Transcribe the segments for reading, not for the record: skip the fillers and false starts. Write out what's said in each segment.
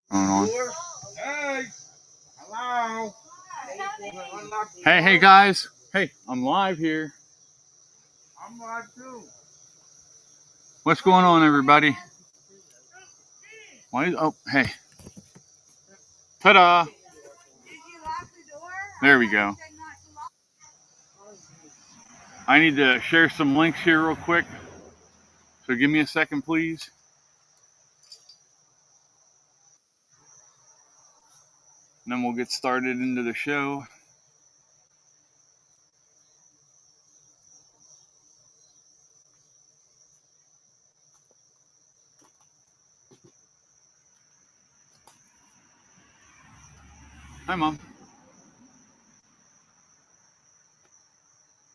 going on. Hey, hello. Hey guys. Hey, I'm live here. I'm live too. What's going on, everybody? Why? Oh, hey. Ta-da! There we go. I need to share some links here real quick. So give me a second, please. And then we'll get started into the show. Hi, Mom.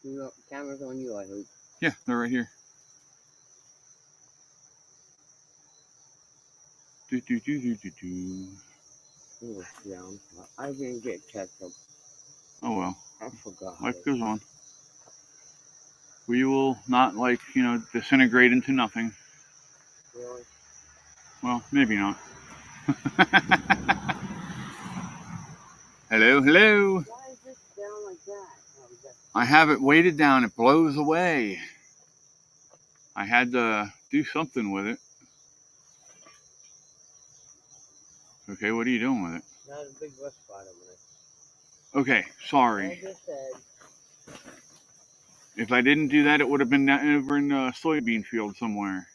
The camera's on you, I hope. Yeah, they're right here. Do. Oh, yeah, I didn't get checked up. Oh well. I forgot. Life goes on. We will not, disintegrate into nothing. Really? Well, maybe not. Hello. Why is this down like that? I have it weighted down. It blows away. I had to do something with it. Okay, what are you doing with it? Not a big rust spot over there. Okay, sorry. I just said. If I didn't do that, it would have been over in the soybean field somewhere.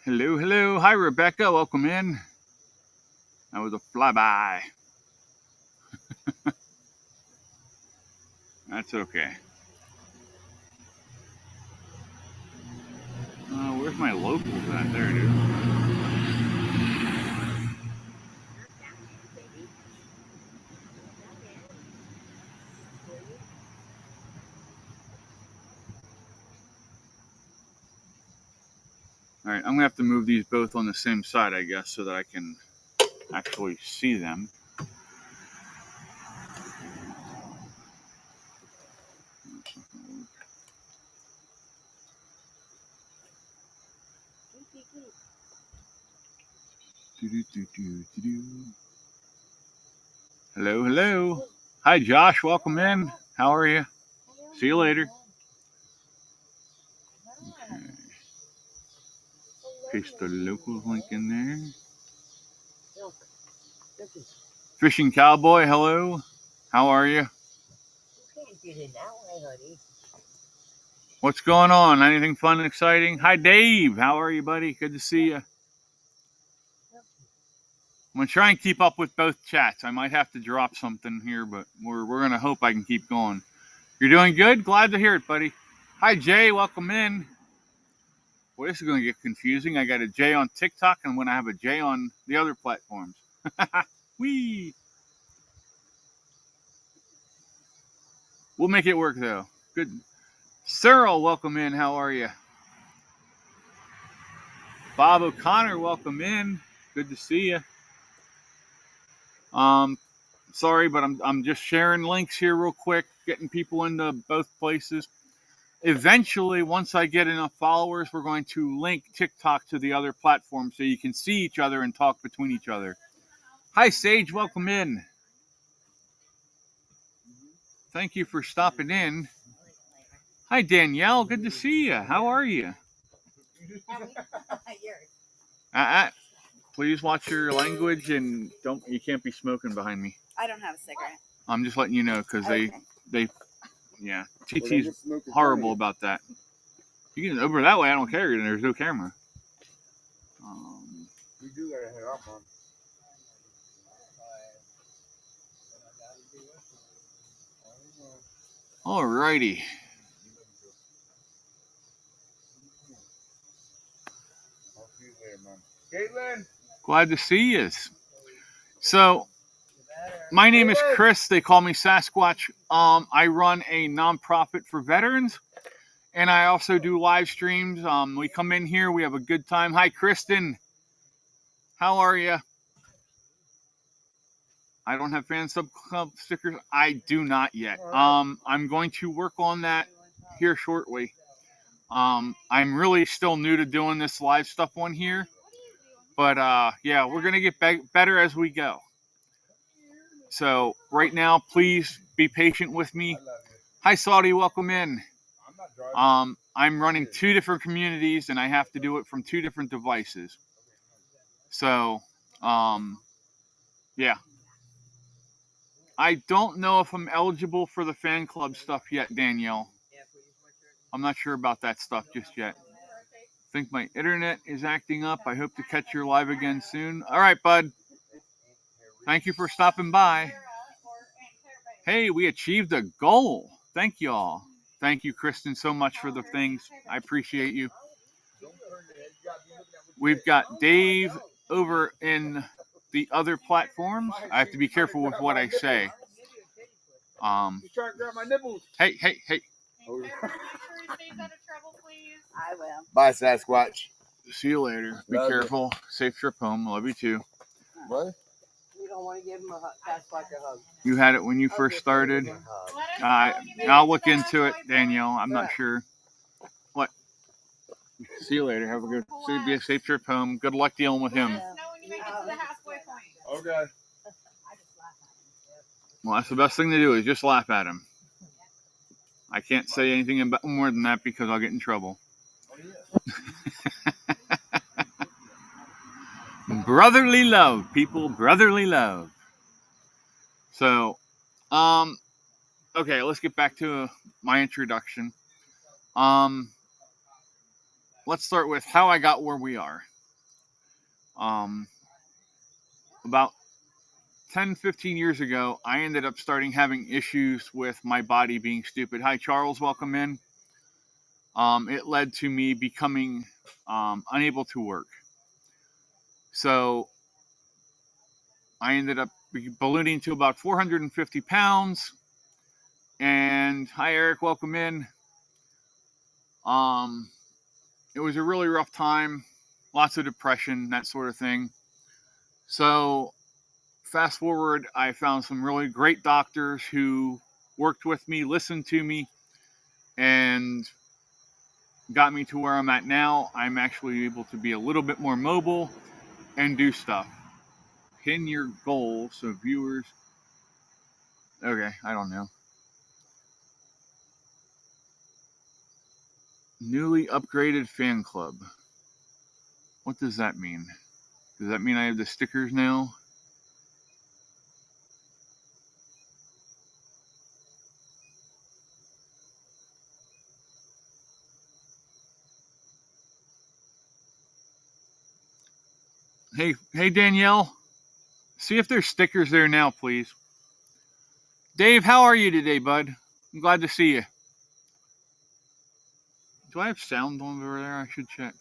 Hello. Hi, Rebecca. Welcome in. That was a flyby. That's okay. Where's my locals at? There it is. All right, I'm gonna have to move these both on the same side, I guess, so that I can actually see them. Hello. Hi, Josh. Welcome in. How are you? See you later. Okay. Paste the locals link in there. Fishing Cowboy, hello. How are you? You can't get in that way, honey. What's going on? Anything fun and exciting? Hi, Dave. How are you, buddy? Good to see you. I'm going to try and keep up with both chats. I might have to drop something here, but we're going to hope I can keep going. You're doing good? Glad to hear it, buddy. Hi, Jay. Welcome in. Boy, this is going to get confusing. I got a J on TikTok, and I'm going to have a J on the other platforms. Whee! We'll make it work, though. Good. Cyril, welcome in. How are you? Bob O'Connor, welcome in. Good to see you. Sorry, but I'm just sharing links here real quick, getting people into both places. Eventually, once I get enough followers, we're going to link TikTok to the other platform so you can see each other and talk between each other. Hi, Sage. Welcome in. Thank you for stopping in. Hi, Danielle. Good to see you. How are you? Please watch your language and you can't be smoking behind me. I don't have a cigarette. I'm just letting you know because yeah, TT's Well, horrible about that. You can over that way. I don't care. There's no camera. You do gotta head up, Mom. Alrighty. I'll see you later, Mom. Caitlin! Glad to see you. So, my name is Chris. They call me Sasquatch. I run a nonprofit for veterans, and I also do live streams. We come in here. We have a good time. Hi, Kristen. How are you? I don't have fan sub club stickers. I do not yet. I'm going to work on that here shortly. I'm really still new to doing this live stuff on here, but yeah, we're gonna get better as we go. So right now, please be patient with me. Hi, Saudi, welcome in. I'm running 2 different communities, and I have to do it from 2 different devices. So, yeah. I don't know if I'm eligible for the fan club stuff yet, Danielle. I'm not sure about that stuff just yet. I think my internet is acting up. I hope to catch you live again soon. All right, bud. Thank you for stopping by. Hey, we achieved a goal. Thank you all. Thank you, Kristen, so much for the things. I appreciate you. We've got Dave over in the other platforms. I have to be careful with what I say. He's trying to grab my nipples. Hey. Make sure he stays out of trouble, please. I will. Bye, Sasquatch. See you later. Be Love you. careful. Safe trip home. Love you too. What? You don't want to give him a hug. A hug. You had it when you first started. Let us know when you make I'll it look to the into it, halfway Danielle. I'm not Yeah. sure. What? See you later. Have a good, be a safe trip home. Good luck dealing with point. him. Let us know when you make it to the halfway point. Okay. I just laugh at him. Well, that's the best thing to do is just laugh at him. I can't say anything about more than that because I'll get in trouble. Brotherly love, people. Brotherly love. So, okay, let's get back to my introduction. Let's start with how I got where we are. About 10, 15 years ago, I ended up having issues with my body being stupid. Hi, Charles, welcome in. It led to me becoming unable to work. So I ended up ballooning to about 450 pounds. And hi, Eric, welcome in. It was a really rough time, lots of depression, that sort of thing. So fast forward, I found some really great doctors who worked with me, listened to me, and got me to where I'm at now. I'm actually able to be a little bit more mobile and do stuff. Pin your goal so viewers. Okay, I don't know. Newly upgraded fan club. What does that mean? Does that mean I have the stickers now? Hey Danielle, see if there's stickers there now, please. Dave, how are you today, bud? I'm glad to see you. Do I have sound on over there? I should check.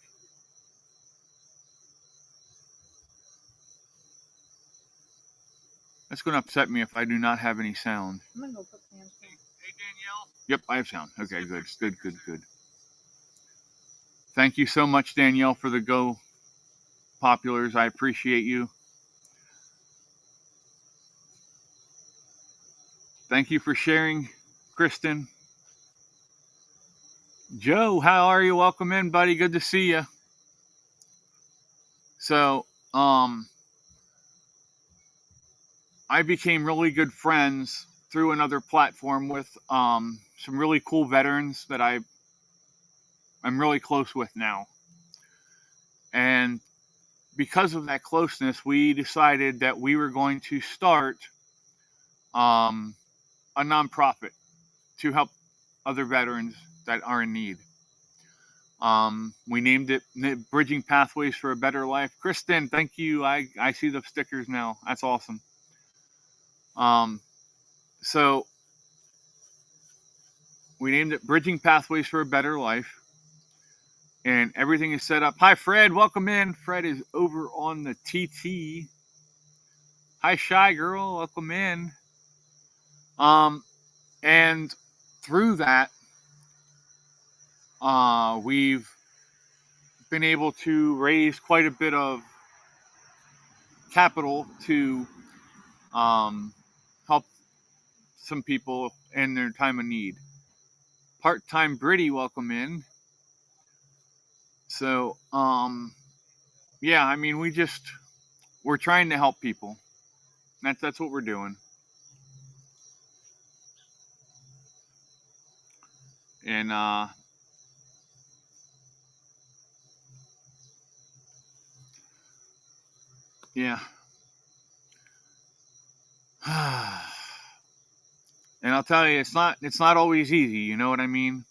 That's going to upset me if I do not have any sound. I'm gonna go put Sam's down. Hey Danielle. Yep, I have sound. Okay, good. Thank you so much, Danielle, for the Go Populars. I appreciate you. Thank you for sharing, Kristen. Joe, how are you? Welcome in, buddy. Good to see you. So, I became really good friends through another platform with some really cool veterans that I'm really close with now. And because of that closeness, we decided that we were going to start a nonprofit to help other veterans that are in need. We named it Bridging Pathways for a Better Life. Kristen, thank you. I see the stickers now. That's awesome. So we named it Bridging Pathways for a Better Life. And everything is set up. Hi, Fred. Welcome in. Fred is over on the TT. Hi, Shy Girl. Welcome in. And through that, we've been able to raise quite a bit of capital to help some people in their time of need. Part-time Britty, welcome in. So, yeah, I mean, we're trying to help people. That's what we're doing. And, yeah. And I'll tell you, it's not always easy. You know what I mean?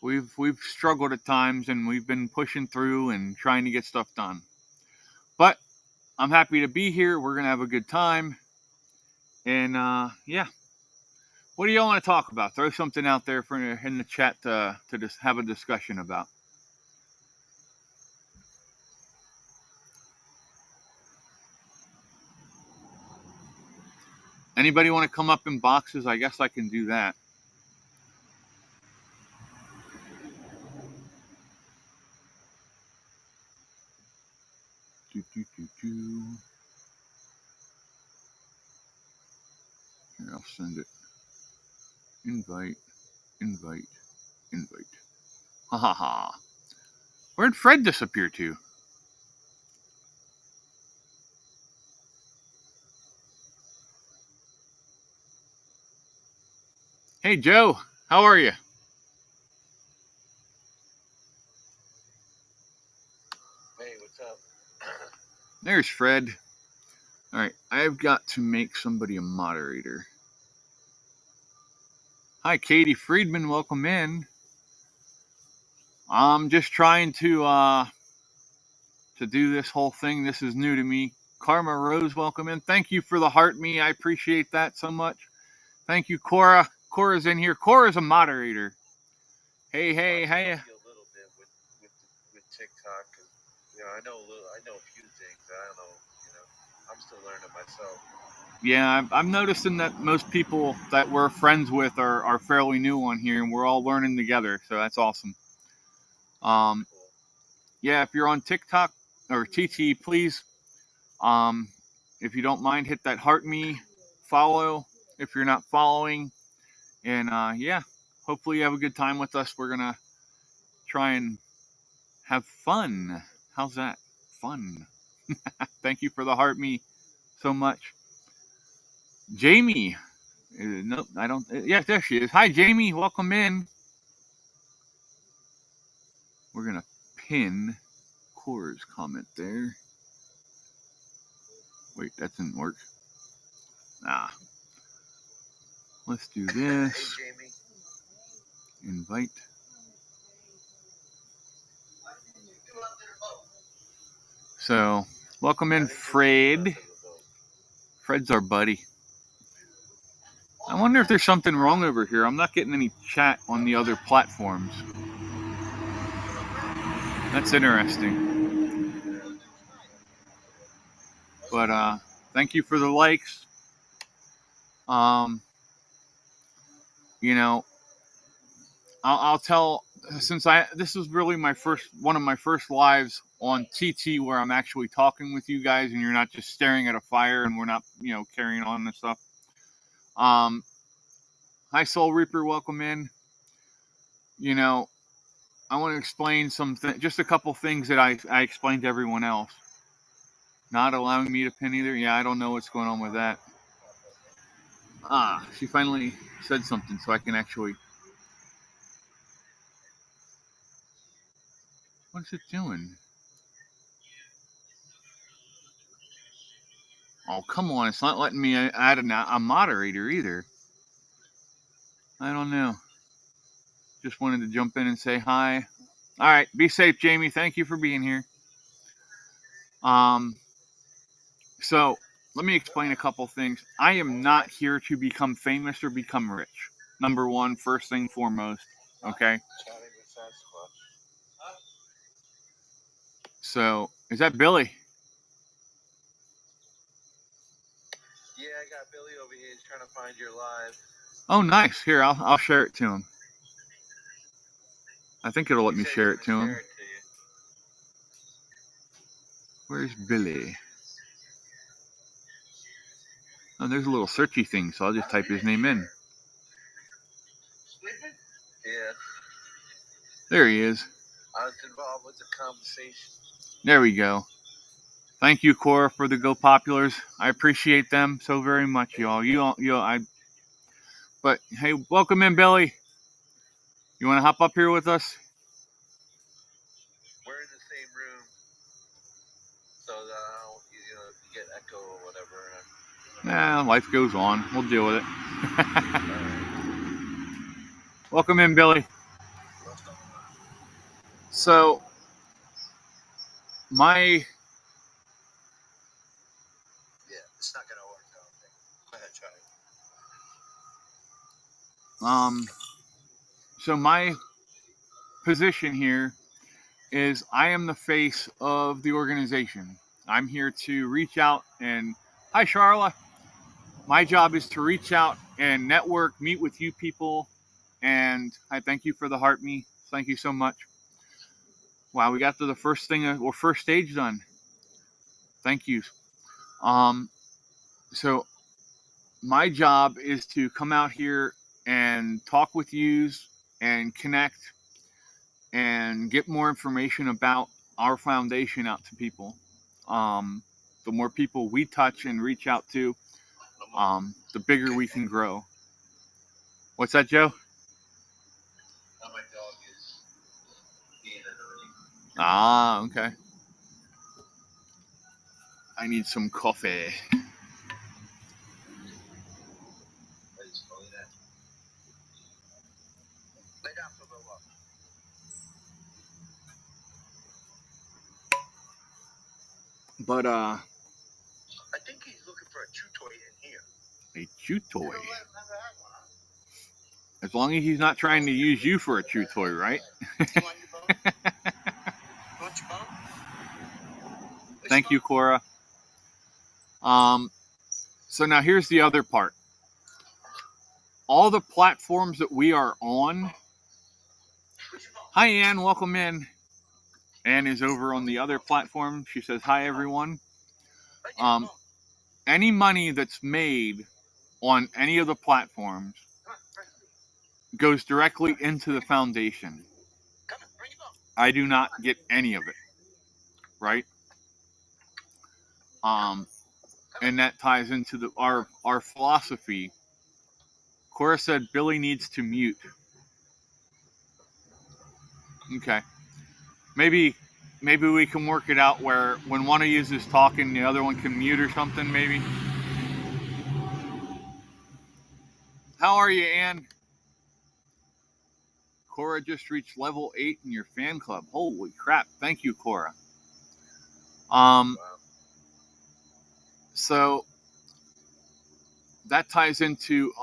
We've struggled at times, and we've been pushing through and trying to get stuff done. But I'm happy to be here. We're gonna have a good time. And yeah, what do y'all want to talk about? Throw something out there in the chat to just have a discussion about. Anybody want to come up in boxes? I guess I can do that. Here, I'll send it. Invite. Ha ha ha. Where'd Fred disappear to? Hey, Joe. How are you? Hey, what's up? There's Fred. All right, I've got to make somebody a moderator. Hi, Katie Friedman. Welcome in. I'm just trying to do this whole thing. This is new to me. Karma Rose, welcome in. Thank you for the heart me. I appreciate that so much. Thank you, Cora. Cora's in here. Cora's a moderator. Hey. A little bit with TikTok, and I know a few things. I don't know. I'm still learning myself. Yeah, I'm noticing that most people that we're friends with are fairly new on here, and we're all learning together. So that's awesome. Cool. Yeah, if you're on TikTok or TT, please, if you don't mind, hit that heart me, follow if you're not following, and yeah, hopefully you have a good time with us. We're gonna try and have fun. How's that? Fun. Thank you for the heart me so much. Jamie. Nope, I don't. Yes, there she is. Hi, Jamie. Welcome in. We're going to pin Cora's comment there. Wait, that didn't work. Let's do this. Hey, Jamie. Invite. So, welcome in, Fred. Fred's our buddy. I wonder if there's something wrong over here. I'm not getting any chat on the other platforms. That's interesting. But thank you for the likes. I'll tell, since this was really one of my first lives on TT where I'm actually talking with you guys and you're not just staring at a fire and we're not carrying on and stuff. Hi, Soul Reaper, welcome in. I want to explain just a couple things that I explained to everyone else. Not allowing me to pin either. Yeah, I don't know what's going on with that. She finally said something so I can actually. What's it doing? Oh, come on. It's not letting me add a moderator either. I don't know. Just wanted to jump in and say hi. All right. Be safe, Jamie. Thank you for being here. So let me explain a couple things. I am not here to become famous or become rich. Number one, first thing foremost. Okay. So is that Billy? Yeah, I got Billy over here. He's trying to find your live. Oh, nice. Here, I'll share it to him. I think it'll let me share it to him. Where's Billy? Oh, there's a little searchy thing, so I'll just type his name in. Yeah. There he is. I was involved with the conversation. There we go. Thank you, Cora, for the Go Populars. I appreciate them so very much, y'all. But hey, welcome in, Billy. You want to hop up here with us? We're in the same room, so that I don't, you get echo or whatever. Nah, life goes on. We'll deal with it. Welcome in, Billy. So, Yeah, it's not gonna work. I don't think. Go ahead, try it. So my position here is I am the face of the organization. I'm here to reach out and, hi, Charla. My job is to reach out and network, meet with you people, and I thank you for the heart me. Thank you so much. Wow, we got to the first stage done. Thank you. So my job is to come out here and talk with yous and connect and get more information about our foundation out to people. The more people we touch and reach out to, the bigger we can grow. What's that, Joe? My dog is being annoying. Ah, okay. I need some coffee. Lay down for a little while. But I think he's looking for a chew toy in here. a chew toy. You know what? Never had one, huh? As long as he's not trying to use you for a chew toy, right? You want your bone? You want your bone? Thank you, Cora. So now here's the other part. All the platforms that we are on. Hi, Ann. Welcome in. Ann is over on the other platform. She says, hi, everyone. Any money that's made on any of the platforms goes directly into the foundation. I do not get any of it, right? And that ties into our philosophy. Cora said Billy needs to mute. Okay. Maybe we can work it out where when one of you is talking, the other one can mute or something, maybe. How are you, Ann? Cora just reached level 8 in your fan club. Holy crap. Thank you, Cora. So that ties into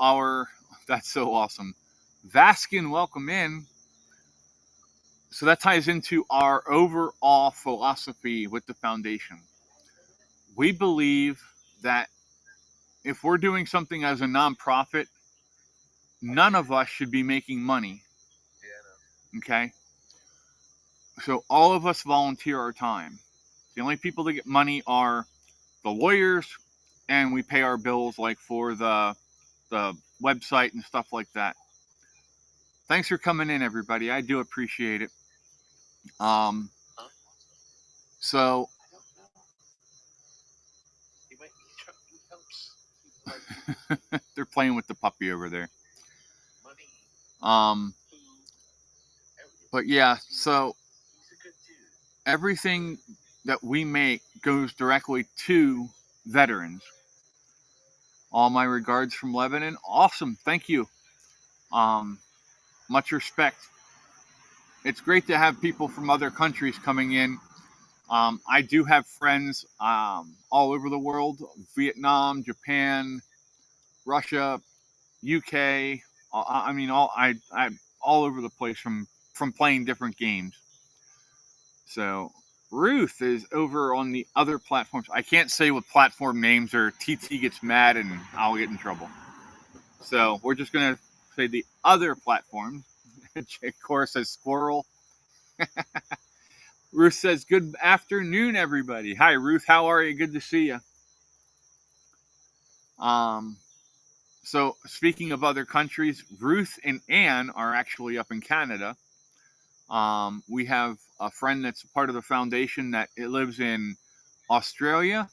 that's so awesome. Vaskin, welcome in. So that ties into our overall philosophy with the foundation. We believe that if we're doing something as a nonprofit, none of us should be making money. Okay? So all of us volunteer our time. The only people that get money are the lawyers, and we pay our bills like for the website and stuff like that. Thanks for coming in, everybody. I do appreciate it. So they're playing with the puppy over there. But yeah, so everything that we make goes directly to veterans. All my regards from Lebanon. Awesome. Thank you. Much respect. It's great to have people from other countries coming in. I do have friends all over the world: Vietnam, Japan, Russia, UK. I'm all over the place from playing different games. So Ruth is over on the other platforms. I can't say what platform names or TT gets mad and I'll get in trouble. So we're just gonna say the other platforms. Cora says squirrel. Ruth says, good afternoon, everybody. Hi, Ruth. How are you? Good to see you. So speaking of other countries, Ruth and Ann are actually up in Canada. We have a friend that's part of the foundation that it lives in Australia,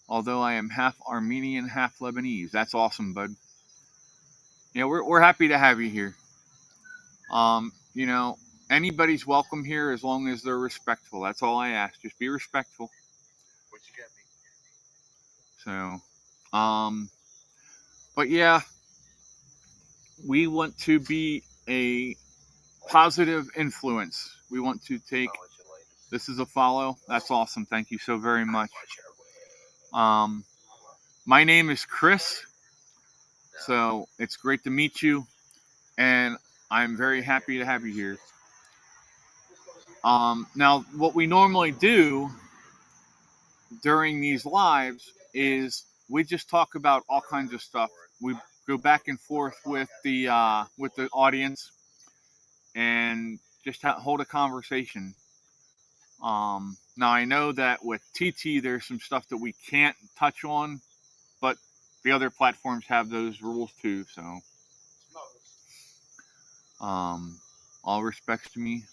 although I am half Armenian, half Lebanese. That's awesome, bud. Yeah, we're happy to have you here. You know, anybody's welcome here as long as they're respectful. That's all I ask. Just be respectful. What you got me? So, but yeah, we want to be a positive influence. We want to take. I'll let you later. This is a follow. That's awesome. Thank you so very much. My name is Chris. So it's great to meet you, and I'm very happy to have you here. Now, what we normally do during these lives is we just talk about all kinds of stuff. We go back and forth with the audience and just hold a conversation. Now I know that with TT there's some stuff that we can't touch on, but the other platforms have those rules too. So, all respects to me,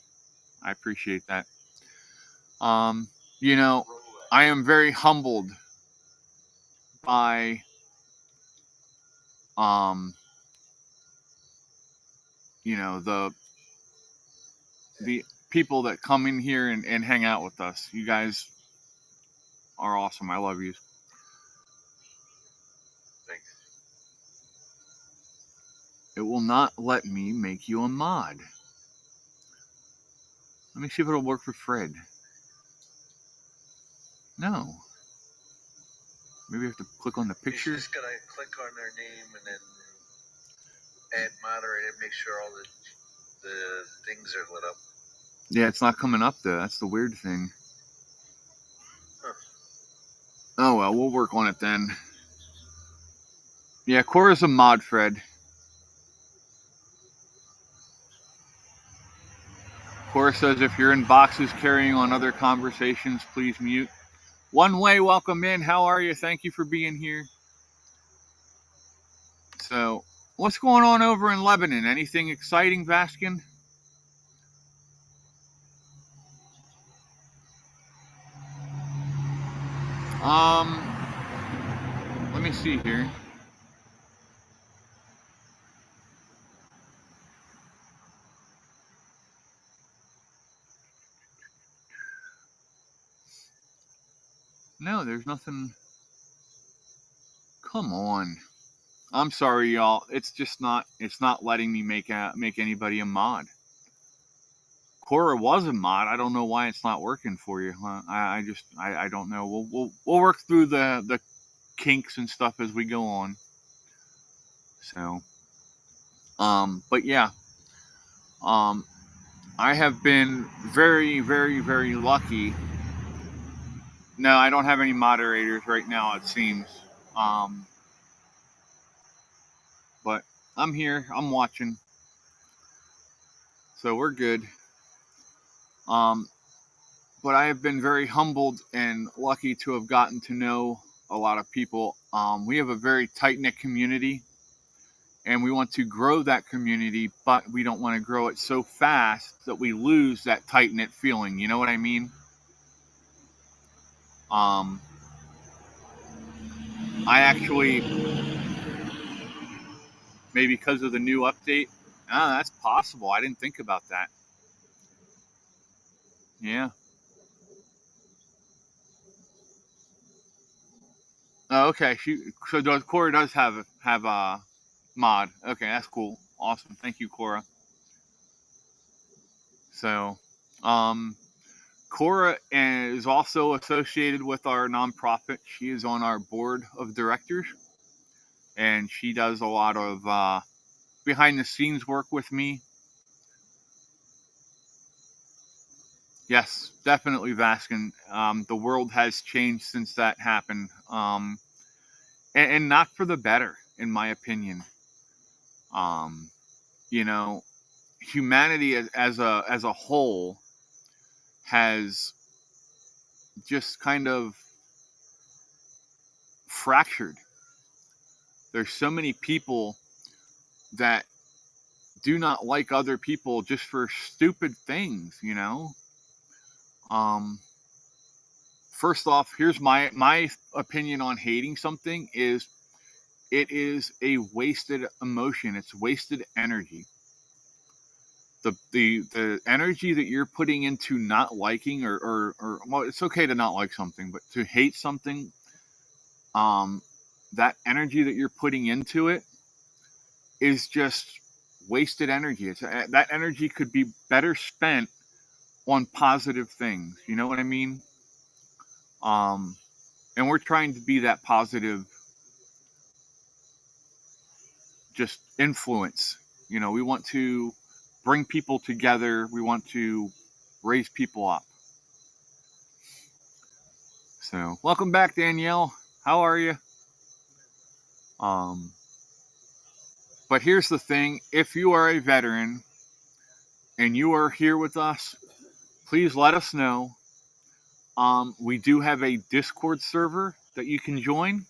I appreciate that. You know, I am very humbled by you know, the people that come in here and hang out with us. You guys are awesome. I love you. Thanks. It will not let me make you a mod. Let me see if it'll work for Fred. No. Maybe I have to click on the picture. You just gotta click on their name and then add moderator. Make sure all the things are lit up. Yeah, it's not coming up though. That's the weird thing. Huh. Oh well, we'll work on it then. Yeah, Cora's a mod, Fred. Cora says if you're in boxes carrying on other conversations, please mute. One Way, welcome in. How are you? Thank you for being here. So, what's going on over in Lebanon? Anything exciting, Vaskin? Let me see here. No, there's nothing. Come on. I'm sorry, y'all. It's not letting me make anybody a mod. Cora was a mod. I don't know why it's not working for you. I don't know. We'll work through the kinks and stuff as we go on. So, but yeah, I have been very, very, very lucky. No, I don't have any moderators right now, it seems. But I'm here. I'm watching. So we're good. But I have been very humbled and lucky to have gotten to know a lot of people. We have a very tight-knit community, and we want to grow that community, but we don't want to grow it so fast that we lose that tight-knit feeling. You know what I mean? I actually, maybe because of the new update, that's possible. I didn't think about that. Yeah. Oh, okay. So Cora does have a mod. Okay, that's cool. Awesome. Thank you, Cora. So, Cora is also associated with our nonprofit. She is on our board of directors, and she does a lot of behind the scenes work with me. Yes, definitely, Vaskin. The world has changed since that happened, and not for the better, in my opinion. You know, humanity as a whole has just kind of fractured. There's so many people that do not like other people just for stupid things, you know. First off, here's my opinion on hating something is it is a wasted emotion. It's wasted energy. The energy that you're putting into not liking or well, it's okay to not like something, but to hate something, that energy that you're putting into it is just wasted energy. That energy could be better spent on positive things. You know what I mean? And we're trying to be that positive, just influence. You know, we want to bring people together. We want to raise people up. So, welcome back, Danielle. How are you? But here's the thing. If you are a veteran and you are here with us, please let us know. We do have a Discord server that you can join.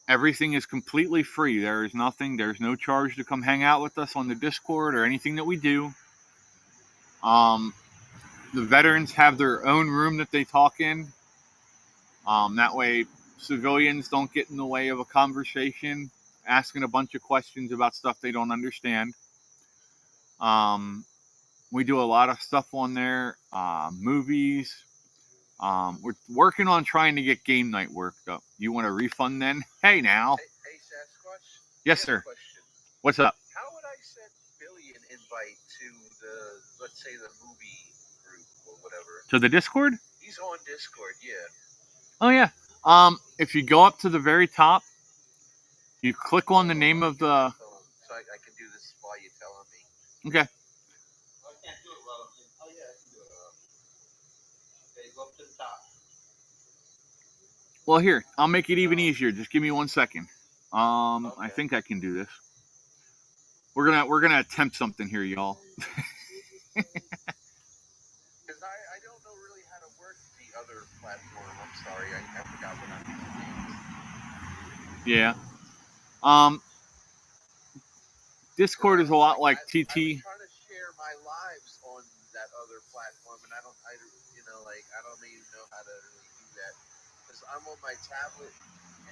Everything is completely free. There's no charge to come hang out with us on the Discord or anything that we do. The veterans have their own room that they talk in. That way civilians don't get in the way of a conversation, asking a bunch of questions about stuff they don't understand. We do a lot of stuff on there, movies. We're working on trying to get game night worked up. You want a refund then? Hey now. Hey Sasquatch. Yes, sir. What's up? How would I send Billy an invite to let's say the movie group or whatever? To the Discord? He's on Discord, yeah. Oh yeah. If you go up to the very top, you click on the name of the. So I can do this while you're telling me. Okay. I can't do it well. Oh yeah, I can do it. Okay, go up to the top. Well, here, I'll make it even easier. Just give me 1 second. Okay. I think I can do this. We're gonna attempt something here, y'all. Because I don't know really how to work the other platform. I'm sorry, I forgot what I'm using. Yeah. Discord is a lot like TT. I was trying to share my lives on that other platform, and I don't even know how to really do that because I'm on my tablet,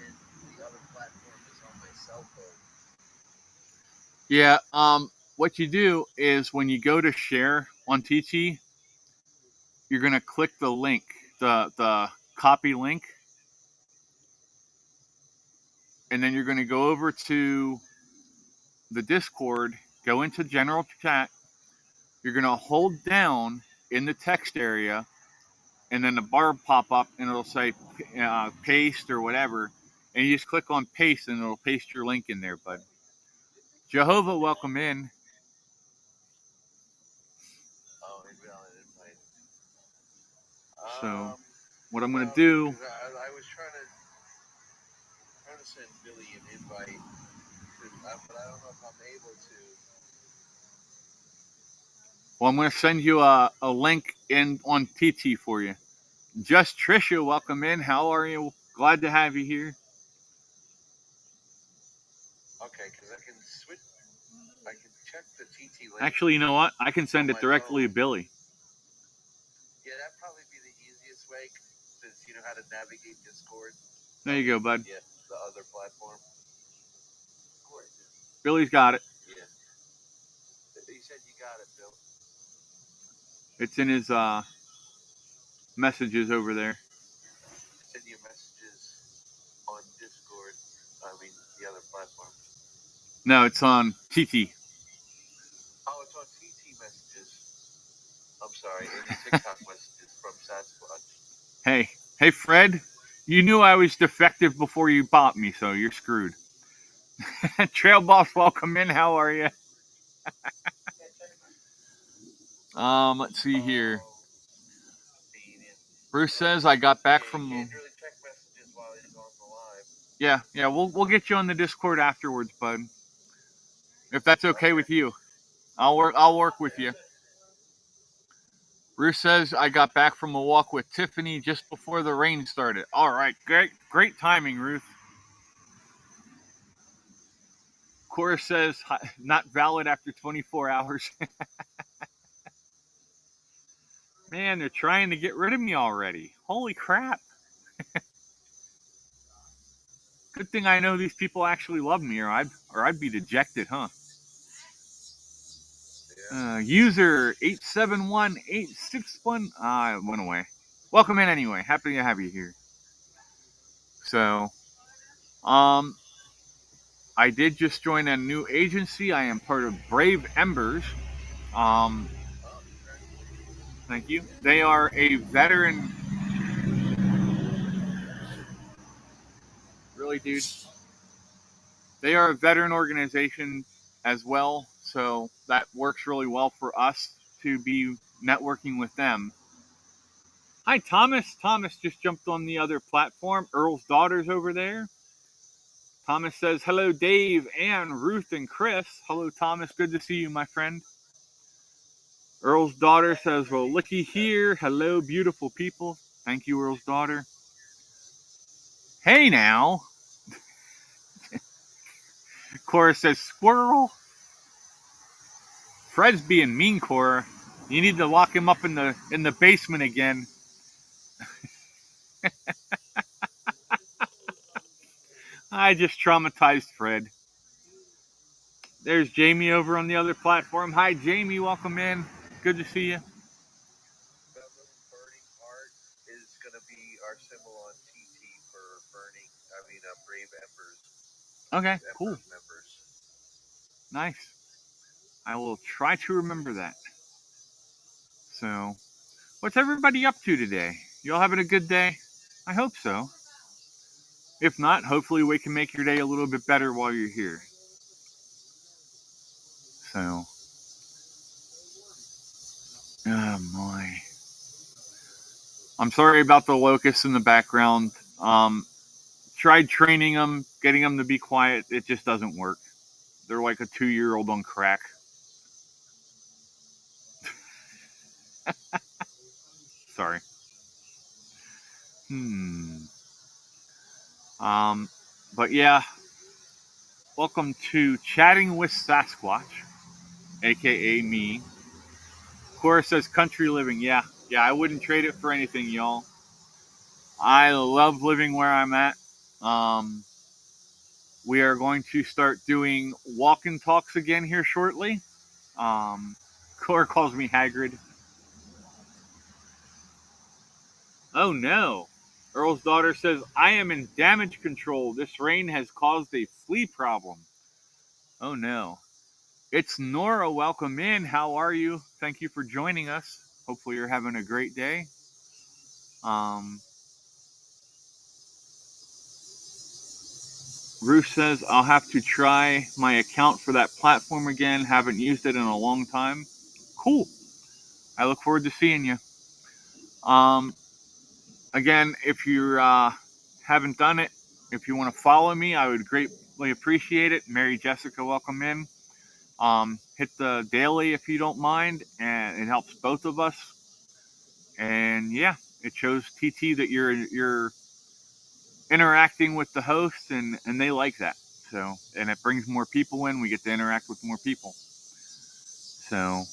and the other platform is on my cell phone. Yeah. What you do is when you go to share on TT, you're gonna click the link, the copy link, and then you're gonna go over to the Discord, go into general chat. You're gonna hold down in the text area, and then the bar will pop up, and it'll say paste or whatever, and you just click on paste, and it'll paste your link in there, bud. Jehovah, welcome in. Oh, invalid invite. So, what I'm gonna do? I was trying to send Billy an invite, but I don't know if I'm able to. Well, I'm gonna send you a link in on TT for you. Just Trisha, welcome in. How are you? Glad to have you here. Okay, because I can check the TT link. Actually, you know what? I can send it directly to Billy. Yeah, that'd probably be the easiest way, since you know how to navigate Discord. There you go, bud. Yeah, the other platform. Billy's got it. Yeah. He said you got it, Bill. It's in his messages over there. Send you messages on Discord. I mean, the other platform. No, it's on TT. Oh, it's on TT messages. I'm sorry, it's TikTok messages from Sasquatch. Hey, Fred. You knew I was defective before you bought me, so you're screwed. Trail Boss, welcome in. How are you? Let's see here. Bruce says I got back from. Can't really check messages while he's on the live. Yeah, we'll get you on the Discord afterwards, bud. If that's okay with you, I'll work with you. Bruce says I got back from a walk with Tiffany just before the rain started. All right, great timing, Ruth. Cora says, not valid after 24 hours. Man, they're trying to get rid of me already. Holy crap. Good thing I know these people actually love me, or I'd be dejected, huh? Yeah. User 871861. It went away. Welcome in anyway. Happy to have you here. So, I did just join a new agency. I am part of Brave Embers. Thank you. They are a veteran. Really, dude? They are a veteran organization as well, so that works really well for us to be networking with them. Hi, Thomas. Thomas just jumped on the other platform. Earl's daughter's over there. Thomas says, hello, Dave, Ann, Ruth, and Chris. Hello, Thomas. Good to see you, my friend. Earl's daughter says, well, looky here. Hello, beautiful people. Thank you, Earl's daughter. Hey, now. Cora says, squirrel. Fred's being mean, Cora. You need to lock him up in the basement again. I just traumatized Fred. There's Jamie over on the other platform. Hi, Jamie. Welcome in. Good to see you. Burning heart is going to be our symbol on TT for burning. Brave Embers. Okay, cool. Members. Nice. I will try to remember that. So, what's everybody up to today? You all having a good day? I hope so. If not, hopefully we can make your day a little bit better while you're here. So, oh my. I'm sorry about the locusts in the background. Tried training them, getting them to be quiet. It just doesn't work. They're like a 2-year-old on crack. Sorry. But yeah, welcome to Chatting with Sasquatch, aka me. Cora says country living. Yeah, I wouldn't trade it for anything, y'all. I love living where I'm at. We are going to start doing walk and talks again here shortly. Cora calls me Hagrid. Oh no. Earl's daughter says, I am in damage control. This rain has caused a flea problem. Oh no. It's Nora. Welcome in. How are you? Thank you for joining us. Hopefully you're having a great day. Ruth says, I'll have to try my account for that platform again. Haven't used it in a long time. Cool. I look forward to seeing you. Again, if you haven't done it, if you want to follow me, I would greatly appreciate it. Mary Jessica, welcome in. Hit the daily if you don't mind, and it helps both of us. And yeah, it shows TT that you're interacting with the host, and they like that. So, and it brings more people in. We get to interact with more people. So,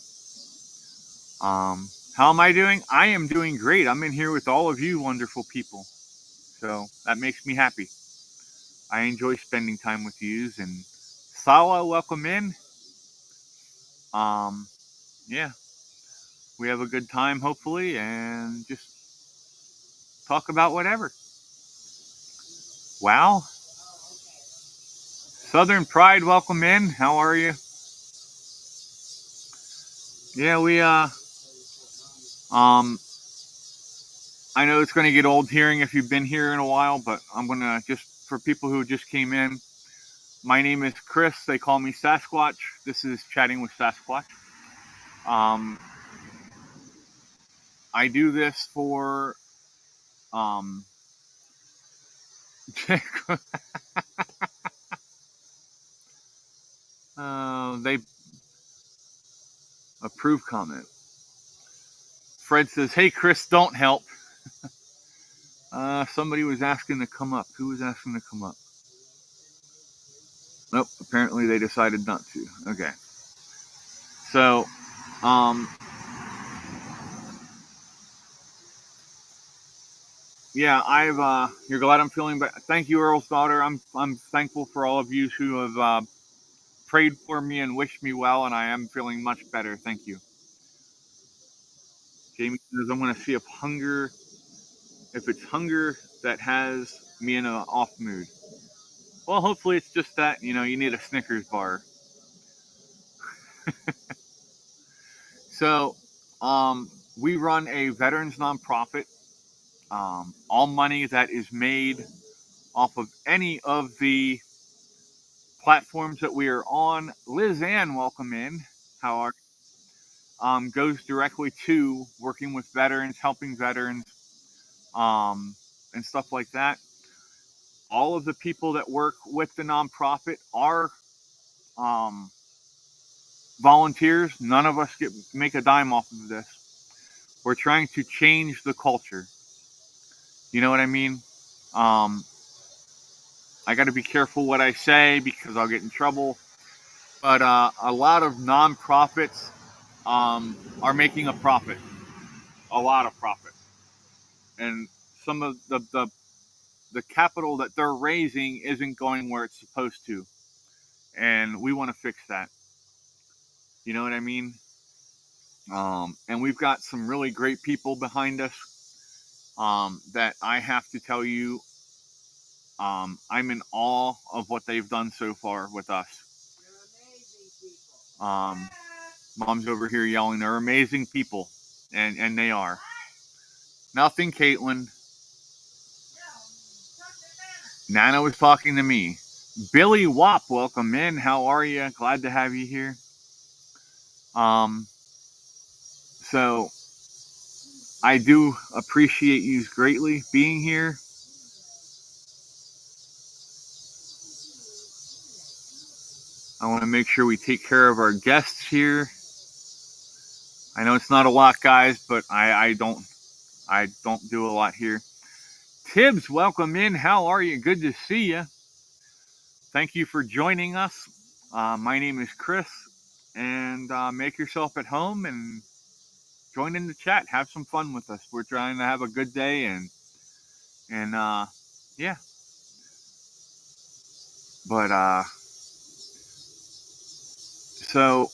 how am I doing? I am doing great. I'm in here with all of you wonderful people. So that makes me happy. I enjoy spending time with yous. And Sala, welcome in. Yeah, we have a good time, hopefully, and just talk about whatever. Wow. Southern Pride, welcome in. How are you? Yeah, we, I know it's going to get old hearing if you've been here in a while, but I'm going to just, for people who just came in, my name is Chris. They call me Sasquatch. This is Chatting with Sasquatch. I do this for, they approve comment. Fred says, hey, Chris, don't help. Somebody was asking to come up. Who was asking to come up? Nope. Apparently they decided not to. Okay. So, yeah, you're glad I'm feeling better. Thank you, Earl's daughter. I'm thankful for all of you who have prayed for me and wished me well, and I am feeling much better. Thank you. Jamie says I'm going to see if it's hunger that has me in an off mood. Well, hopefully it's just that, you need a Snickers bar. So, we run a veterans nonprofit. All money that is made off of any of the platforms that we are on, Liz Ann, welcome in. How are goes directly to working with veterans, helping veterans, and stuff like that. All of the people that work with the nonprofit are um, volunteers. None of us make a dime off of this. We're trying to change the culture. You know what I mean? I got to be careful what I say because I'll get in trouble. But a lot of nonprofits are making a profit, a lot of profit, and some of the capital that they're raising isn't going where it's supposed to, and we want to fix that. You know what I mean? And we've got some really great people behind us that I have to tell you, I'm in awe of what they've done so far with us. Mom's over here yelling, they're amazing people, and they are. Nothing, Caitlin. Nana was talking to me. Billy Wop, welcome in. How are you? Glad to have you here. So I do appreciate you greatly being here. I want to make sure we take care of our guests here. I know it's not a lot, guys, but I don't do a lot here. Tibbs, welcome in. How are you? Good to see you. Thank you for joining us. My name is Chris, and make yourself at home and join in the chat. Have some fun with us. We're trying to have a good day, and yeah. But so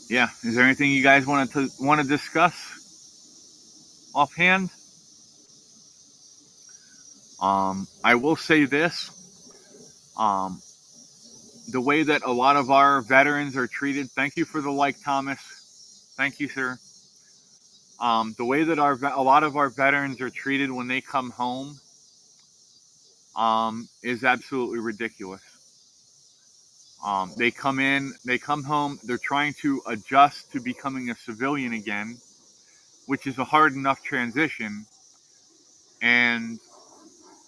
yeah. Is there anything you guys want to discuss offhand? I will say this. The way that a lot of our veterans are treated. Thank you for the like, Thomas. Thank you, sir. The way that a lot of our veterans are treated when they come home is absolutely ridiculous. They come home, they're trying to adjust to becoming a civilian again, which is a hard enough transition. And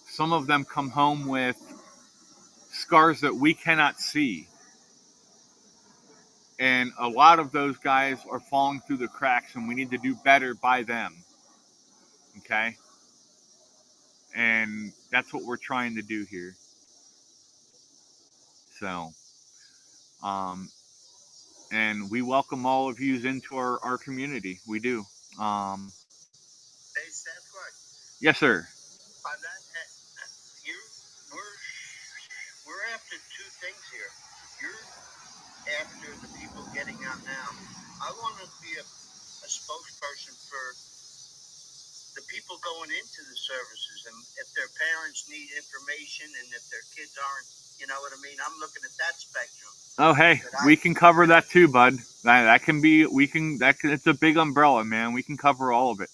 some of them come home with scars that we cannot see. And a lot of those guys are falling through the cracks, and we need to do better by them. Okay? And that's what we're trying to do here. So, and we welcome all of you into our community. We do. Hey, Sasquatch. Yes, sir. On that, we're after two things here. You're after the people getting out now. I want to be a spokesperson for the people going into the services, and if their parents need information and if their kids aren't, you know what I mean? I'm looking at that spectrum. Oh, hey, we can cover that too, bud. That can be, it's a big umbrella, man. We can cover all of it.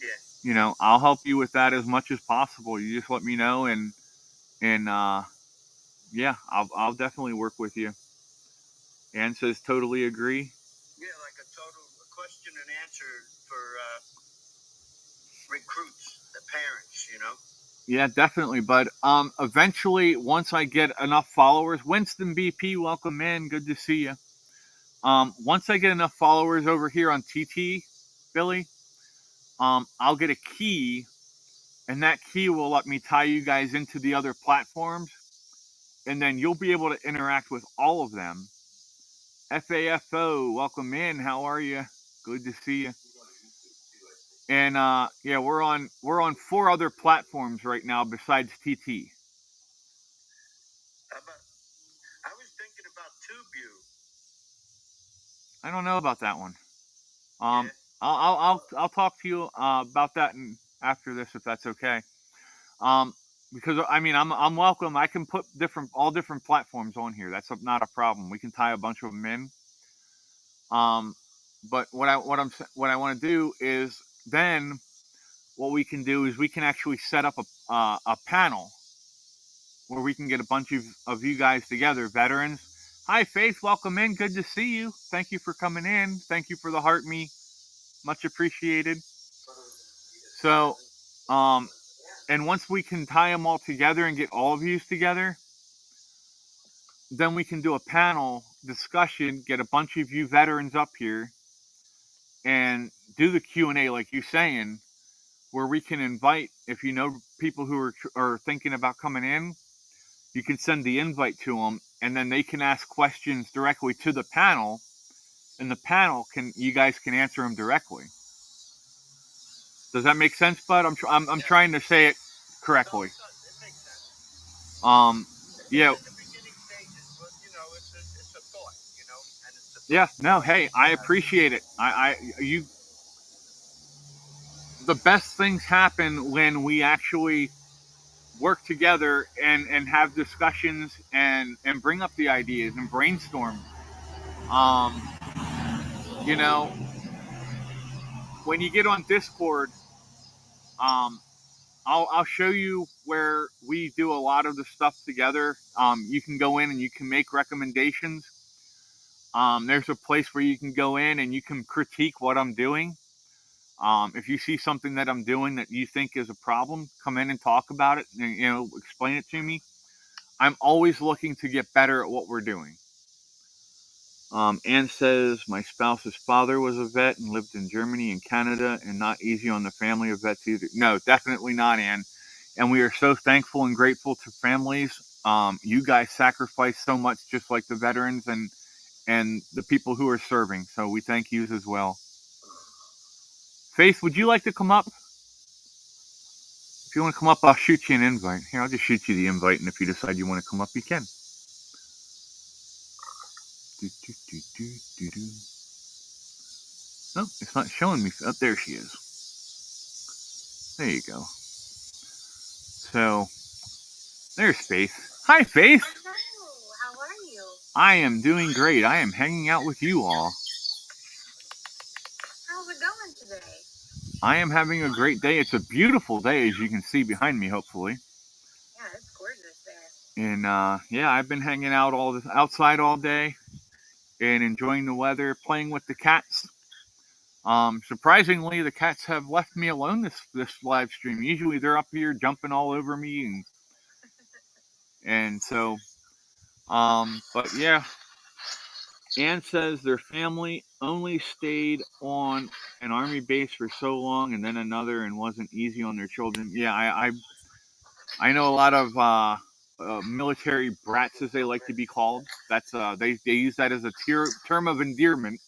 Yeah. You know, I'll help you with that as much as possible. You just let me know, and yeah, I'll definitely work with you. Ann says totally agree. Yeah, like a total question and answer for recruits, the parents, you know. Yeah, definitely, bud. Eventually, once I get enough followers, Winston BP, welcome in. Good to see you. Once I get enough followers over here on TT, Billy, I'll get a key and that key will let me tie you guys into the other platforms, and then you'll be able to interact with all of them. FAFO, welcome in. How are you? Good to see you. And yeah, we're on 4 other platforms right now besides TT. How about, I was thinking about TubeView. I don't know about that one. Yeah. I'll talk to you about that after this, if that's okay. Because I mean, I'm welcome. I can put all different platforms on here. That's not a problem. We can tie a bunch of them in. But what I want to do is then what we can do is we can actually set up a panel where we can get a bunch of you guys together, veterans. Hi, Faith. Welcome in. Good to see you. Thank you for coming in. Thank you for the heart me. Much appreciated. So, and once we can tie them all together and get all of you together, then we can do a panel discussion, get a bunch of you veterans up here, and do the Q&A like you're saying, where we can invite, if you know people who are thinking about coming in, you can send the invite to them, and then they can ask questions directly to the panel, and the panel you guys can answer them directly. Does that make sense, bud? I'm trying to say it correctly. No, it makes sense. Yeah. It's the beginning stages, but you know, it's a thought, you know, and it's a thought. Yeah. No. Hey, I appreciate it. The best things happen when we actually work together and have discussions and bring up the ideas and brainstorm. You know, when you get on Discord, I'll show you where we do a lot of the stuff together. You can go in and you can make recommendations. There's a place where you can go in and you can critique what I'm doing. If you see something that I'm doing that you think is a problem, come in and talk about it and explain it to me. I'm always looking to get better at what we're doing. Ann says, my spouse's father was a vet and lived in Germany and Canada, and not easy on the family of vets either. No, definitely not, Ann. And we are so thankful and grateful to families. You guys sacrifice so much, just like the veterans and the people who are serving. So we thank you as well. Faith, would you like to come up? If you want to come up, I'll shoot you an invite. Here, I'll just shoot you the invite, and if you decide you want to come up, you can. No, it's not showing me. Oh, there she is. There you go. So, there's Faith. Hi, Faith. Hello, how are you? I am doing great. I am hanging out with you all. How's it going today? I am having a great day. It's a beautiful day, as you can see behind me, hopefully. Yeah, it's gorgeous there. And yeah, I've been hanging out outside all day and enjoying the weather, playing with the cats. Surprisingly, the cats have left me alone this live stream. Usually they're up here jumping all over me and so but yeah. Ann says their family only stayed on an army base for so long and then another and wasn't easy on their children. Yeah, I know a lot of military brats, as they like to be called. That's they use that as a term of endearment.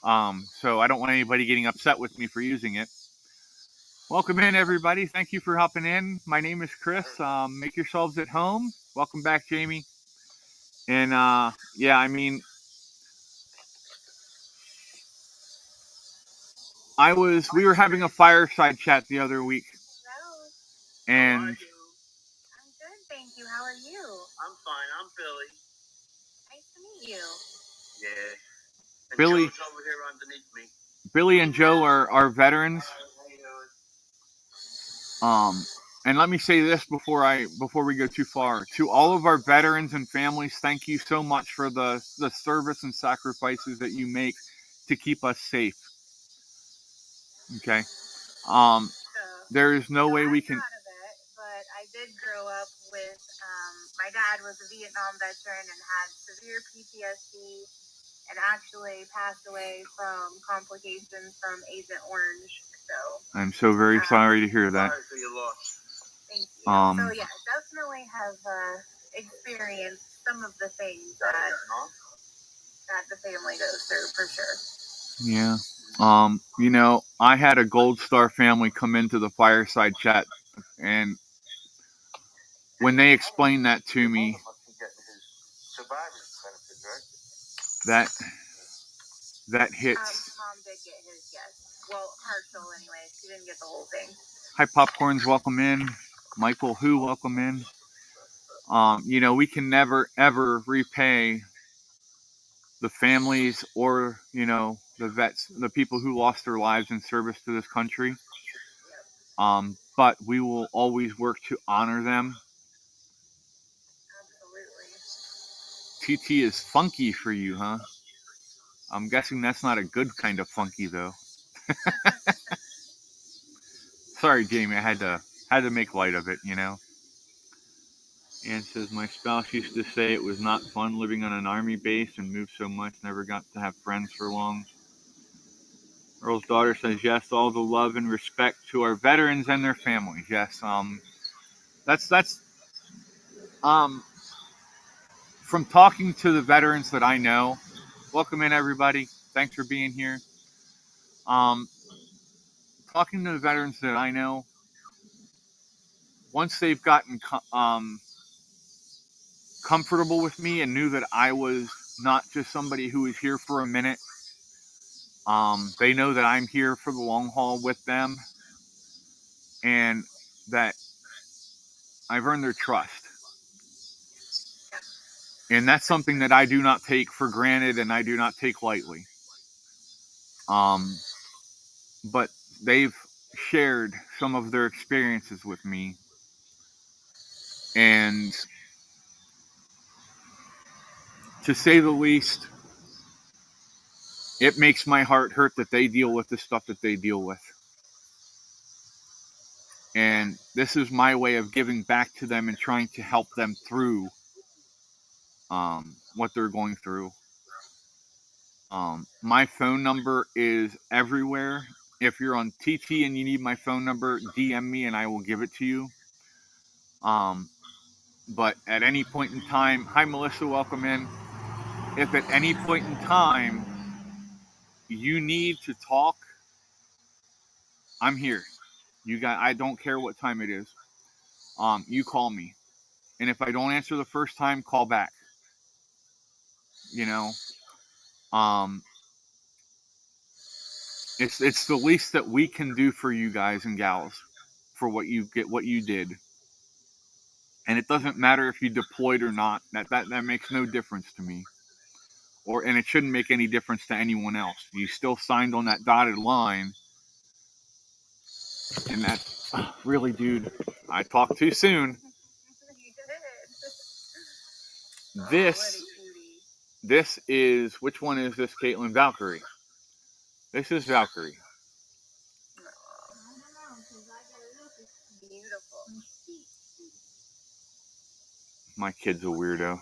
So I don't want anybody getting upset with me for using it. Welcome in, everybody. Thank you for hopping in. My name is Chris. Make yourselves at home. Welcome back, Jamie. And yeah, I mean, we were having a fireside chat the other week. Hello. And How are you? I'm good, thank you. How are you? I'm fine. I'm Billy. Nice to meet you. Yeah. And Billy- Joe's over here underneath me. Billy and Joe are veterans. And let me say this before we go too far. To all of our veterans and families, thank you so much for the service and sacrifices that you make to keep us safe. Okay. There is no way we can. I'm not a vet, but I did grow up with, my dad was a Vietnam veteran and had severe PTSD and actually passed away from complications from Agent Orange. So I'm so very sorry to hear that. Sorry for your loss. thank you. So yeah, definitely have experienced some of the things that the family goes through for sure. Yeah. I had a Gold Star family come into the fireside chat, and when they explained that to me, that hits. Mom did get his, yes. Well, partial anyway. She didn't get the whole thing. Hi, Popcorns, welcome in. Michael, who welcome in. We can never ever repay the families or the vets, the people who lost their lives in service to this country. But we will always work to honor them. Absolutely. TT is funky for you, huh? I'm guessing that's not a good kind of funky, though. Sorry, Jamie. I had to make light of it, Ann says, my spouse used to say it was not fun living on an army base and moved so much, never got to have friends for long. Earl's daughter says, yes, all the love and respect to our veterans and their families. Yes, that's from talking to the veterans that I know. Welcome in, everybody. Thanks for being here. Talking to the veterans that I know, once they've gotten comfortable with me and knew that I was not just somebody who was here for a minute, they know that I'm here for the long haul with them, and that I've earned their trust. And that's something that I do not take for granted and I do not take lightly. But they've shared some of their experiences with me, and to say the least, it makes my heart hurt that they deal with the stuff that they deal with. And this is my way of giving back to them and trying to help them through what they're going through. My phone number is everywhere. If you're on TT and you need my phone number, DM me and I will give it to you. But at any point in time, hi Melissa, welcome in. If at any point in time you need to talk, I'm here. I don't care what time it is. You call me. And if I don't answer the first time, call back. It's the least that we can do for you guys and gals for what you did. And it doesn't matter if you deployed or not. That makes no difference to me. And it shouldn't make any difference to anyone else. You still signed on that dotted line. And that, really, dude, I talked too soon. This is, which one is this, Caitlin? Valkyrie. This is Valkyrie. Beautiful. My kid's a weirdo.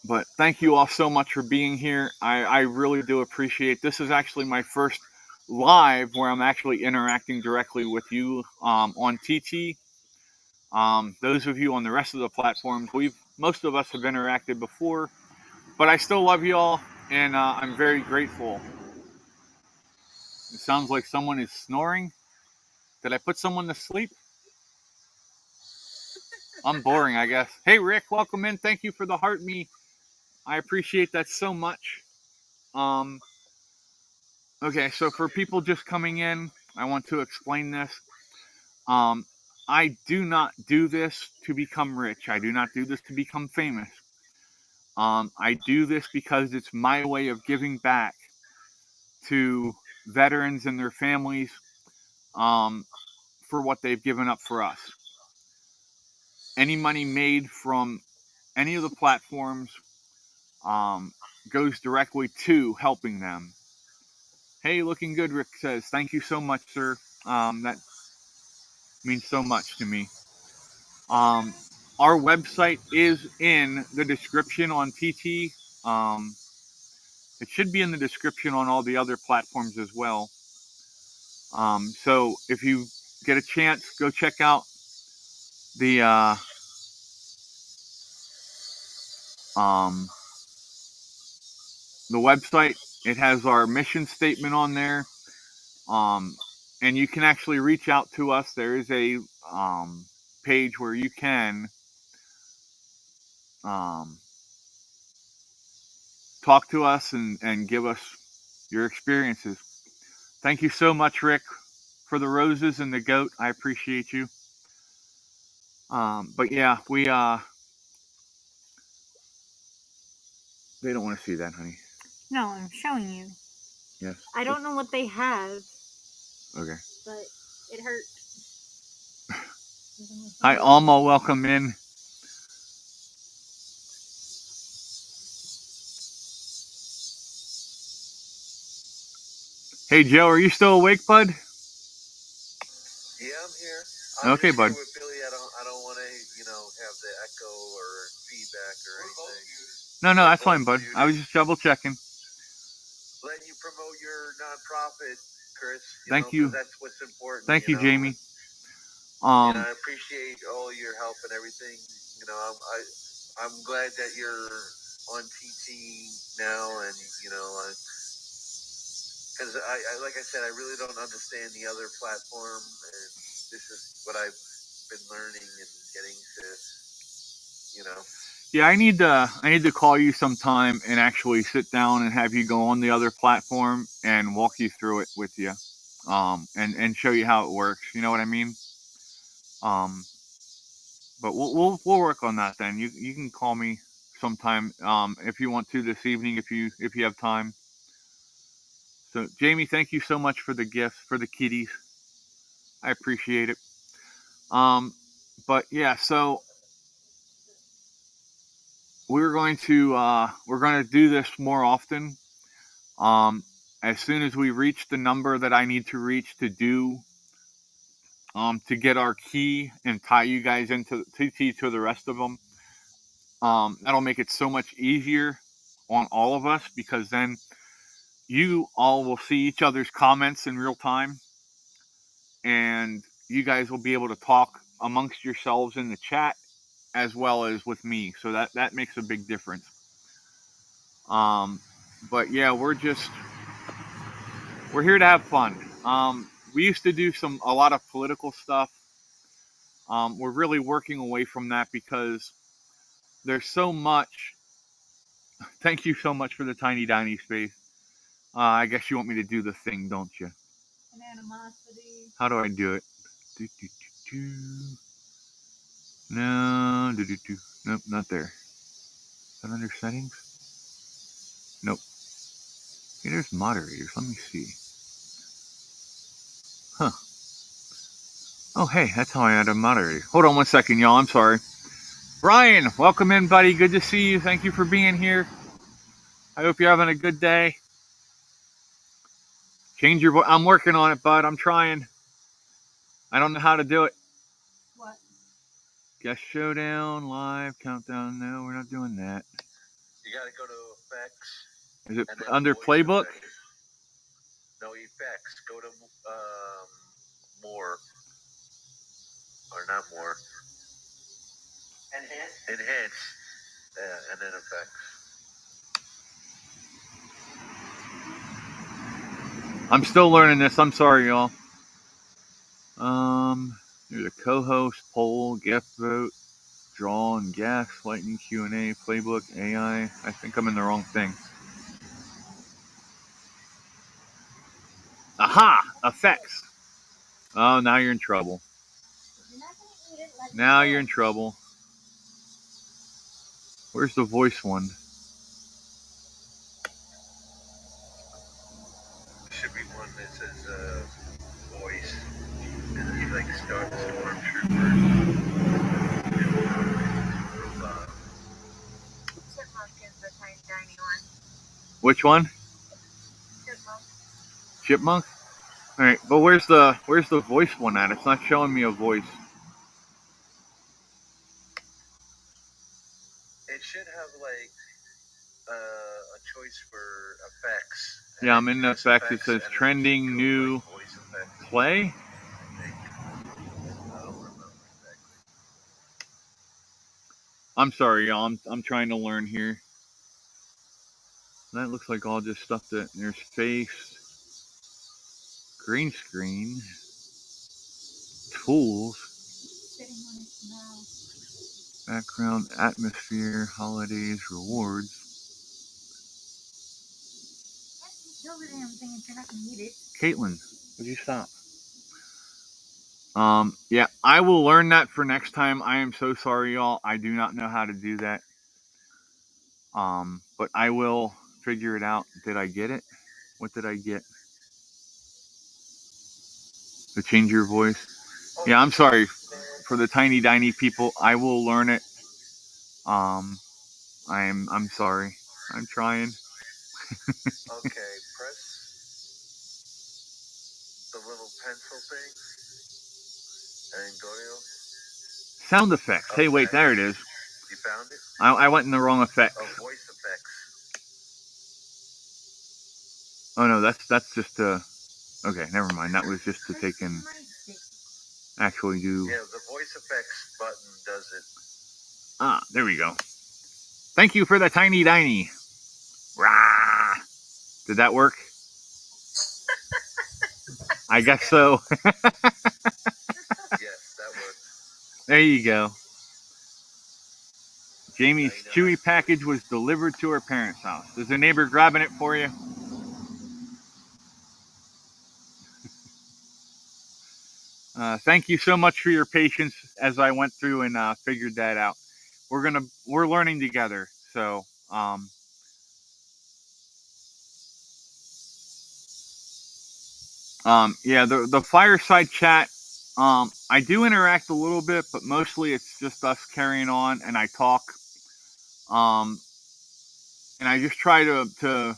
But thank you all so much for being here. I really do appreciate. This is actually my first live where I'm actually interacting directly with you on TT. Those of you on the rest of the platforms, most of us have interacted before, but I still love you all, and I'm very grateful. It sounds like someone is snoring. Did I put someone to sleep? I'm boring, I guess. Hey, Rick, welcome in. Thank you for the heart me. I appreciate that so much. Okay, so for people just coming in, I want to explain this. I do not do this to become rich. I do not do this to become famous. I do this because it's my way of giving back to veterans and their families for what they've given up for us. Any money made from any of the platforms goes directly to helping them. Hey, looking good, Rick says. Thank you so much, sir. That means so much to me. Our website is in the description on TT. It should be in the description on all the other platforms as well. So if you get a chance, go check out the website. It has our mission statement on there. And you can actually reach out to us. There is a page where you can talk to us and give us your experiences. Thank you so much, Rick, for the roses and the goat. I appreciate you. But yeah, we they don't want to see that, honey. No, I'm showing you. Yes. I don't know what they have, Okay. but it hurt. Hi, Alma. Welcome in. Hey, Joe, are you still awake, bud? Yeah, I'm here. Okay, bud. With Billy, I don't want to, have the echo or feedback or anything. No, that's fine, bud. I was just double checking. Letting you promote your nonprofit, Chris. Thank you. That's what's important. Thank you, Jamie. And I appreciate all your help and everything. I'm glad that you're on TT now, and because I like I said, I really don't understand the other platform, and this is what I've been learning and getting to, Yeah, I need to call you sometime and actually sit down and have you go on the other platform and walk you through it with you, and show you how it works. You know what I mean? But we'll work on that then. You can call me sometime if you want to this evening if you have time. So Jamie, thank you so much for the gifts for the kitties. I appreciate it. But yeah, so we're going to do this more often. As soon as we reach the number that I need to reach to do to get our key and tie you guys into to the rest of them, that'll make it so much easier on all of us, because then you all will see each other's comments in real time, and you guys will be able to talk amongst yourselves in the chat as well as with me. So that makes a big difference. But yeah, we're here to have fun. We used to do a lot of political stuff. We're really working away from that because there's so much. Thank you so much for the tiny tiny space. I guess you want me to do the thing, don't you? An animosity. How do I do it? No, nope, not there. Is that under settings? Nope. Hey, there's moderators. Let me see. Huh. Oh, hey, that's how I add a moderator. Hold on one second, y'all. I'm sorry. Brian, welcome in, buddy. Good to see you. Thank you for being here. I hope you're having a good day. Change your voice. I'm working on it, bud. I'm trying. I don't know how to do it. What? Guest showdown, live, countdown. No, we're not doing that. You got to go to effects. Is it under playbook? Effects. No, effects. Go to more. Or not more. Enhance. And then effects. I'm still learning this. I'm sorry, y'all. There's a co-host, poll, guest vote, draw and guess, lightning Q&A, playbook, AI. I think I'm in the wrong thing. Aha! Effects. Oh, now you're in trouble. Now you're in trouble. Where's the voice one? Should be one that says voice. And he like starts stormtrooper. Chipmunk is the tiny one. Which one? Chipmunk. Chipmunk? Alright, but where's the voice one at? It's not showing me a voice. It should have like a choice for effects. Yeah, I'm in the effects. It says trending new play. I think. I don't remember exactly. I'm sorry, y'all. I'm trying to learn here. That looks like all just stuff that there's face, green screen, tools, Sitting on its mouth. background, atmosphere, holidays, rewards. Kill the damn thing if you're not gonna eat it. Caitlin, would you stop? Yeah, I will learn that for next time. I am so sorry, y'all. I do not know how to do that. But I will figure it out. Did I get it? What did I get? To change your voice? Yeah, I'm sorry for the tiny people. I will learn it. I'm sorry. I'm trying. Okay, press the little pencil thing and go to Sound effects. Hey, wait, there it is. You found it? I went in the wrong effects. Oh, voice effects. Oh no, that's just okay, never mind. That was just to take and actually do. Yeah, the voice effects button does it. Ah, there we go. Thank you for the tiny. Rah! Did that work? I guess so. Yes, that works. There you go. Jamie's Chewy package was delivered to her parents' house. Is the neighbor grabbing it for you? Thank you so much for your patience as I went through and figured that out. We're learning together. So, yeah, the fireside chat. I do interact a little bit, but mostly it's just us carrying on, and I talk. And I just try to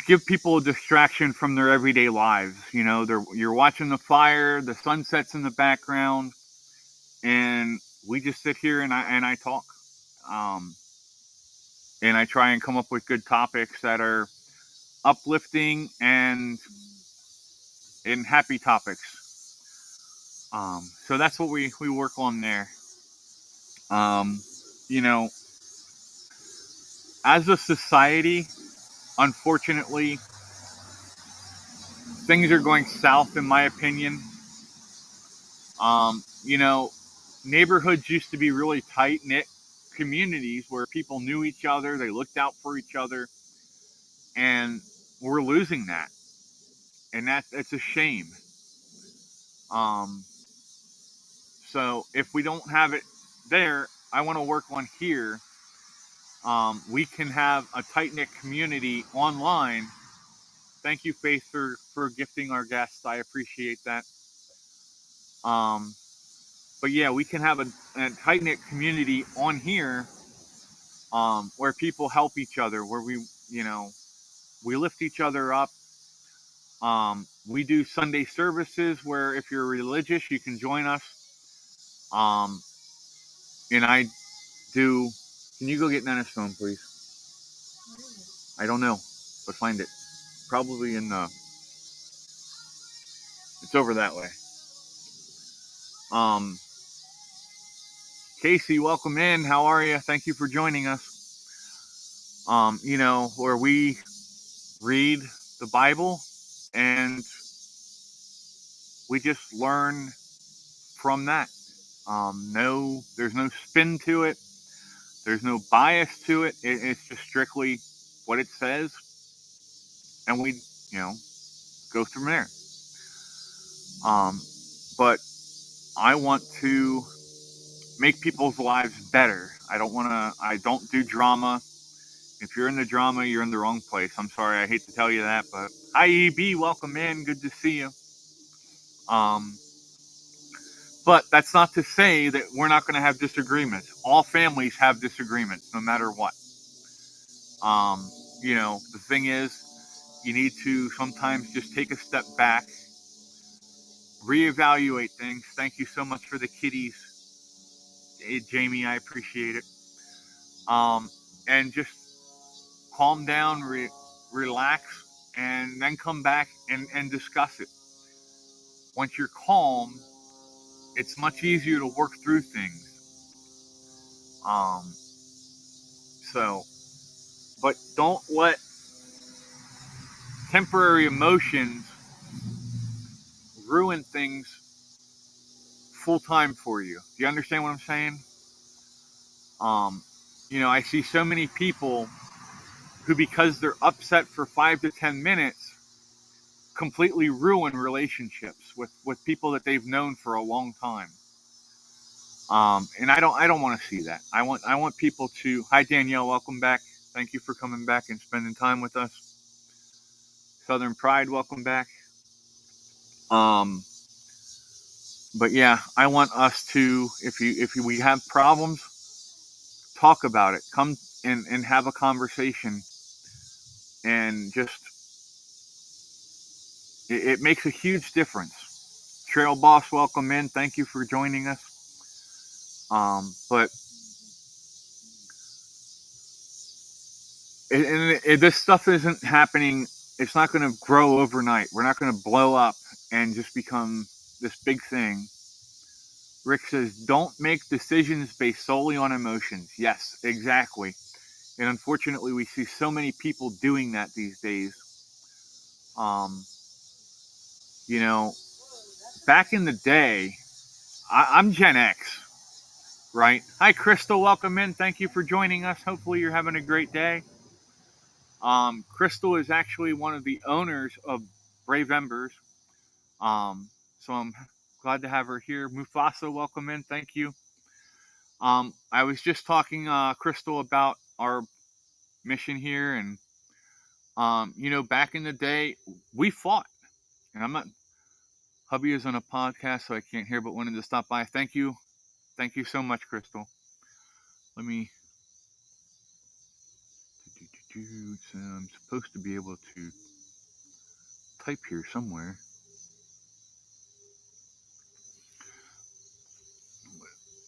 give people a distraction from their everyday lives. You know, you're watching the fire, the sunset's in the background, and we just sit here and I talk. And I try and come up with good topics that are uplifting and happy topics. So that's what we work on there. You know, as a society, unfortunately, things are going south, in my opinion. You know, neighborhoods used to be really tight knit communities where people knew each other, they looked out for each other, and we're losing that, and it's a shame. So if we don't have it there, I want to work on here. We can have a tight knit community online. Thank you, Faith, for gifting our guests. I appreciate that. But yeah, we can have a tight knit community on here, where people help each other, where we lift each other up. We do Sunday services where if you're religious, you can join us. And I do. Can you go get Nana's phone, please? I don't know, but find it. Probably in the. It's over that way. Casey, welcome in. How are you? Thank you for joining us. You know, where we read the Bible and we just learn from that. There's no spin to it. There's no bias to it. It's just strictly what it says, and we, go from there. But I want to make people's lives better. I don't do drama. If you're in the drama, you're in the wrong place. I'm sorry, I hate to tell you that, but hi EB, welcome in. Good to see you. But that's not to say that we're not going to have disagreements. All families have disagreements, no matter what. The thing is, you need to sometimes just take a step back, reevaluate things. Thank you so much for the kitties, Jamie. I appreciate it. and just calm down, relax, and then come back and discuss it. Once you're calm, it's much easier to work through things. So, but don't let temporary emotions ruin things full time for you. Do you understand what I'm saying? I see so many people who, because they're upset for 5 to 10 minutes, completely ruin relationships with people that they've known for a long time. And I don't want to see that. I want people to. Hi Danielle, welcome back. Thank you for coming back and spending time with us. Southern Pride, welcome back. But yeah, I want us to, if we have problems, talk about it. Come and have a conversation, and just it makes a huge difference. Trail Boss, welcome in. Thank you for joining us. But this stuff isn't happening. It's not going to grow overnight. We're not going to blow up and just become this big thing. Rick says, don't make decisions based solely on emotions. Yes, exactly. And unfortunately, we see so many people doing that these days. Back in the day, I'm Gen X, right? Hi, Crystal. Welcome in. Thank you for joining us. Hopefully, you're having a great day. Crystal is actually one of the owners of Brave Embers. So I'm glad to have her here. Mufasa, welcome in. Thank you. I was just talking, Crystal, about our mission here, and back in the day, we fought. And I'm not. Hubby is on a podcast, so I can't hear, but wanted to stop by. Thank you so much, Crystal. Let me. I'm supposed to be able to type here somewhere.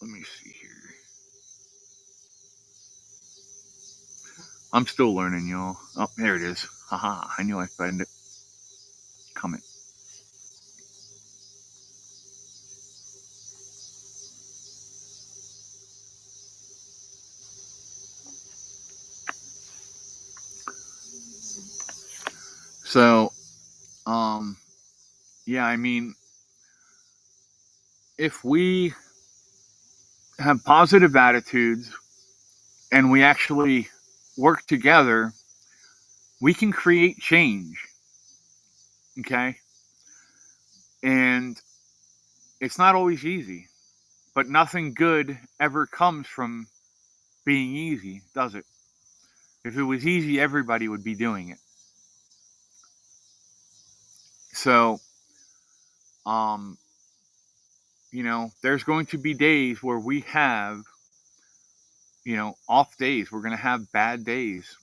Let me see here. I'm still learning, y'all. Oh, there it is. Haha, I knew I'd find it. Comment. So, yeah, I mean, if we have positive attitudes and we actually work together, we can create change. Okay? And it's not always easy, but nothing good ever comes from being easy, does it? If it was easy, everybody would be doing it. So, there's going to be days where we have, off days. We're going to have bad days.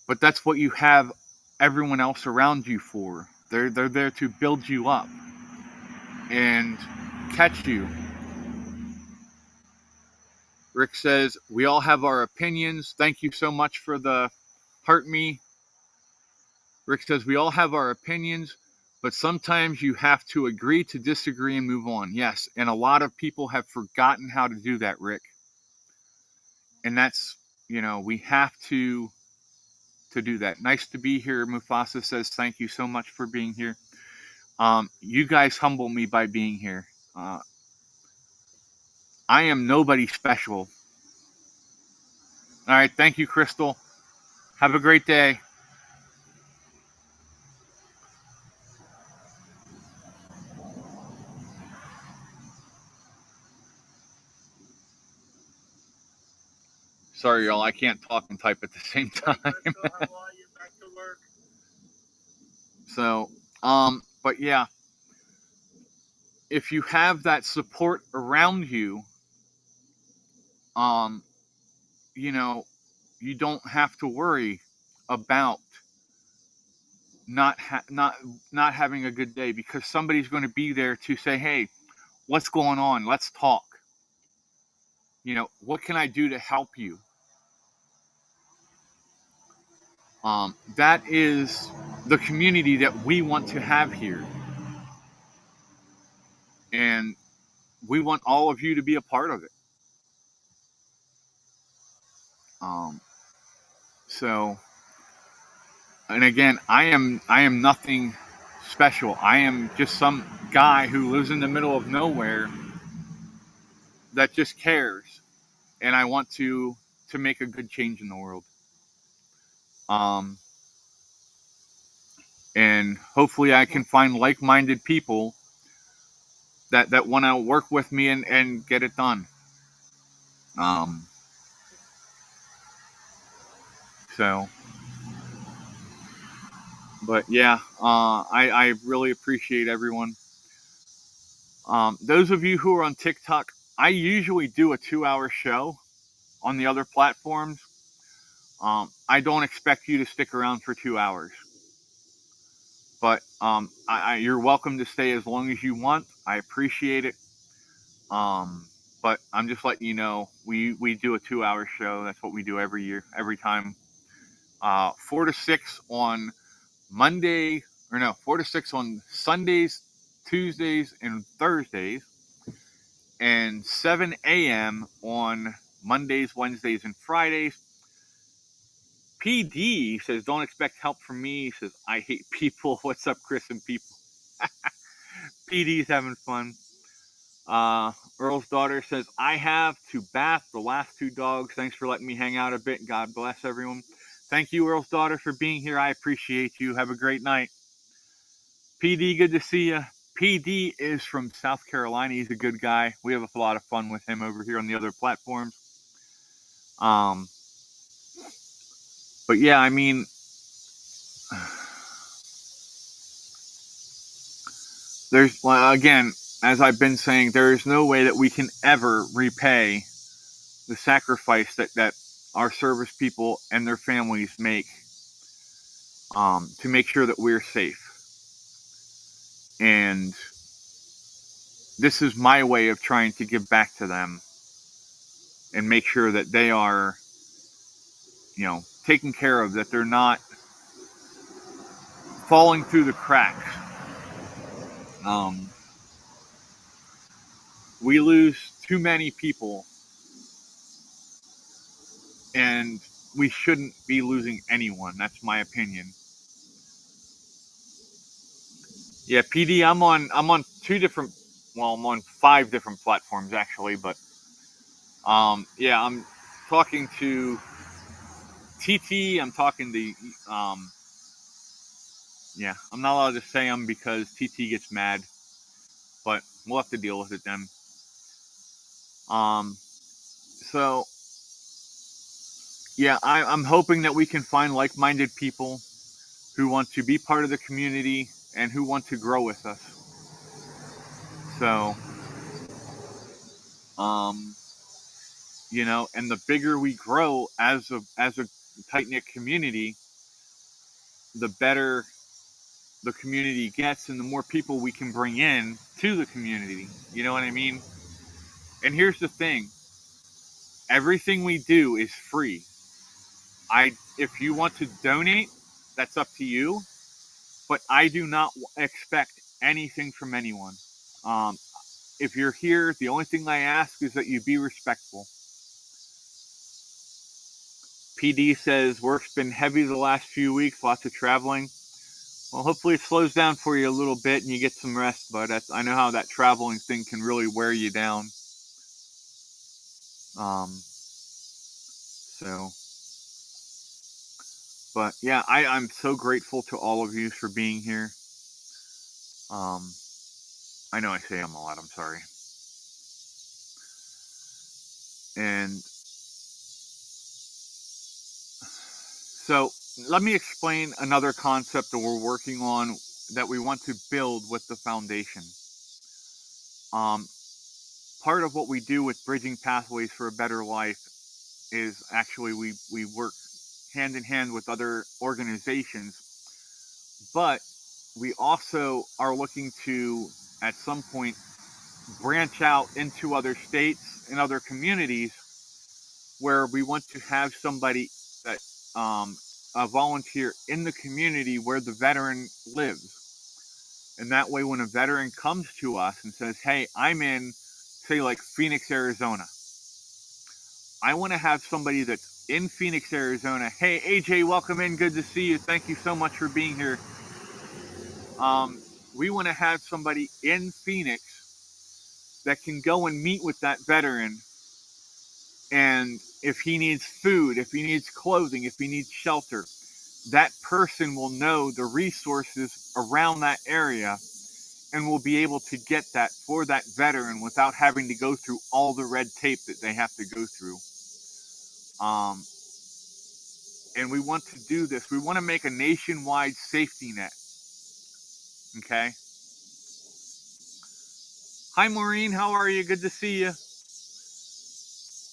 But that's what you have everyone else around you for. They're there to build you up and catch you. Rick says, we all have our opinions. Thank you so much for the heart me. Rick says, we all have our opinions, but sometimes you have to agree to disagree and move on. Yes, and a lot of people have forgotten how to do that, Rick. And that's, we have to do that. Nice to be here. Mufasa says, thank you so much for being here. You guys humble me by being here. I am nobody special. All right. Thank you, Crystal. Have a great day. Sorry, y'all. I can't talk and type at the same time. How are you? Back to work. So, but yeah, if you have that support around you, you don't have to worry about not having a good day, because somebody's going to be there to say, hey, what's going on? Let's talk. what can I do to help you? That is the community that we want to have here. And we want all of you to be a part of it. So, and again, I am nothing special. I am just some guy who lives in the middle of nowhere that just cares, and I want to make a good change in the world. And hopefully I can find like-minded people that want to work with me and get it done. So, but yeah, I really appreciate everyone. Those of you who are on TikTok, I usually do a 2-hour show on the other platforms. I don't expect you to stick around for 2 hours. But you're welcome to stay as long as you want. I appreciate it. But I'm just letting you know, we do a 2-hour show. That's what we do every year, every time. 4 to 6 on Monday, 4 to 6 on Sundays, Tuesdays, and Thursdays, and 7 a.m. on Mondays, Wednesdays, and Fridays. PD says, don't expect help from me. He says, I hate people. What's up, Chris and people? PD's having fun. Earl's daughter says, I have to bath the last 2 dogs. Thanks for letting me hang out a bit. God bless everyone. Thank you, Earl's daughter, for being here. I appreciate you. Have a great night. PD, good to see you. PD is from South Carolina. He's a good guy. We have a lot of fun with him over here on the other platforms. But yeah, I mean, there's, again, as I've been saying, there is no way that we can ever repay the sacrifice that our service people and their families make to make sure that we're safe. And this is my way of trying to give back to them and make sure that they are, taken care of, that they're not falling through the cracks. We lose too many people, and we shouldn't be losing anyone. That's my opinion. Yeah, PD, I'm on 2 different, well, I'm on 5 different platforms actually, but yeah, I'm talking to TT, I'm talking to yeah, I'm not allowed to say them because TT gets mad, but we'll have to deal with it then. So yeah, I'm hoping that we can find like-minded people who want to be part of the community and who want to grow with us. So, and the bigger we grow as a tight-knit community, the better the community gets and the more people we can bring in to the community. You know what I mean? And here's the thing. Everything we do is free. If you want to donate, that's up to you. But I do not expect anything from anyone. If you're here, the only thing I ask is that you be respectful. PD says, work's been heavy the last few weeks, lots of traveling. Well, hopefully it slows down for you a little bit and you get some rest, but I know how that traveling thing can really wear you down. But yeah, I'm so grateful to all of you for being here. I know I say I'm a lot, I'm sorry. And so let me explain another concept that we're working on that we want to build with the foundation. Part of what we do with Bridging Pathways for a Better Life is actually we work hand in hand with other organizations, but we also are looking to, at some point, branch out into other states and other communities where we want to have somebody that a volunteer in the community where the veteran lives. And that way, when a veteran comes to us and says, hey, I'm in, say, like Phoenix, Arizona, I want to have somebody that's in Phoenix, Arizona. Hey, AJ, welcome in. Good to see you. Thank you so much for being here. We want to have somebody in Phoenix that can go and meet with that veteran. And if he needs food, if he needs clothing, if he needs shelter, that person will know the resources around that area and will be able to get that for that veteran without having to go through all the red tape that they have to go through. And we want to do this. We want to make a nationwide safety net. Okay. Hi, Maureen. How are you? Good to see you.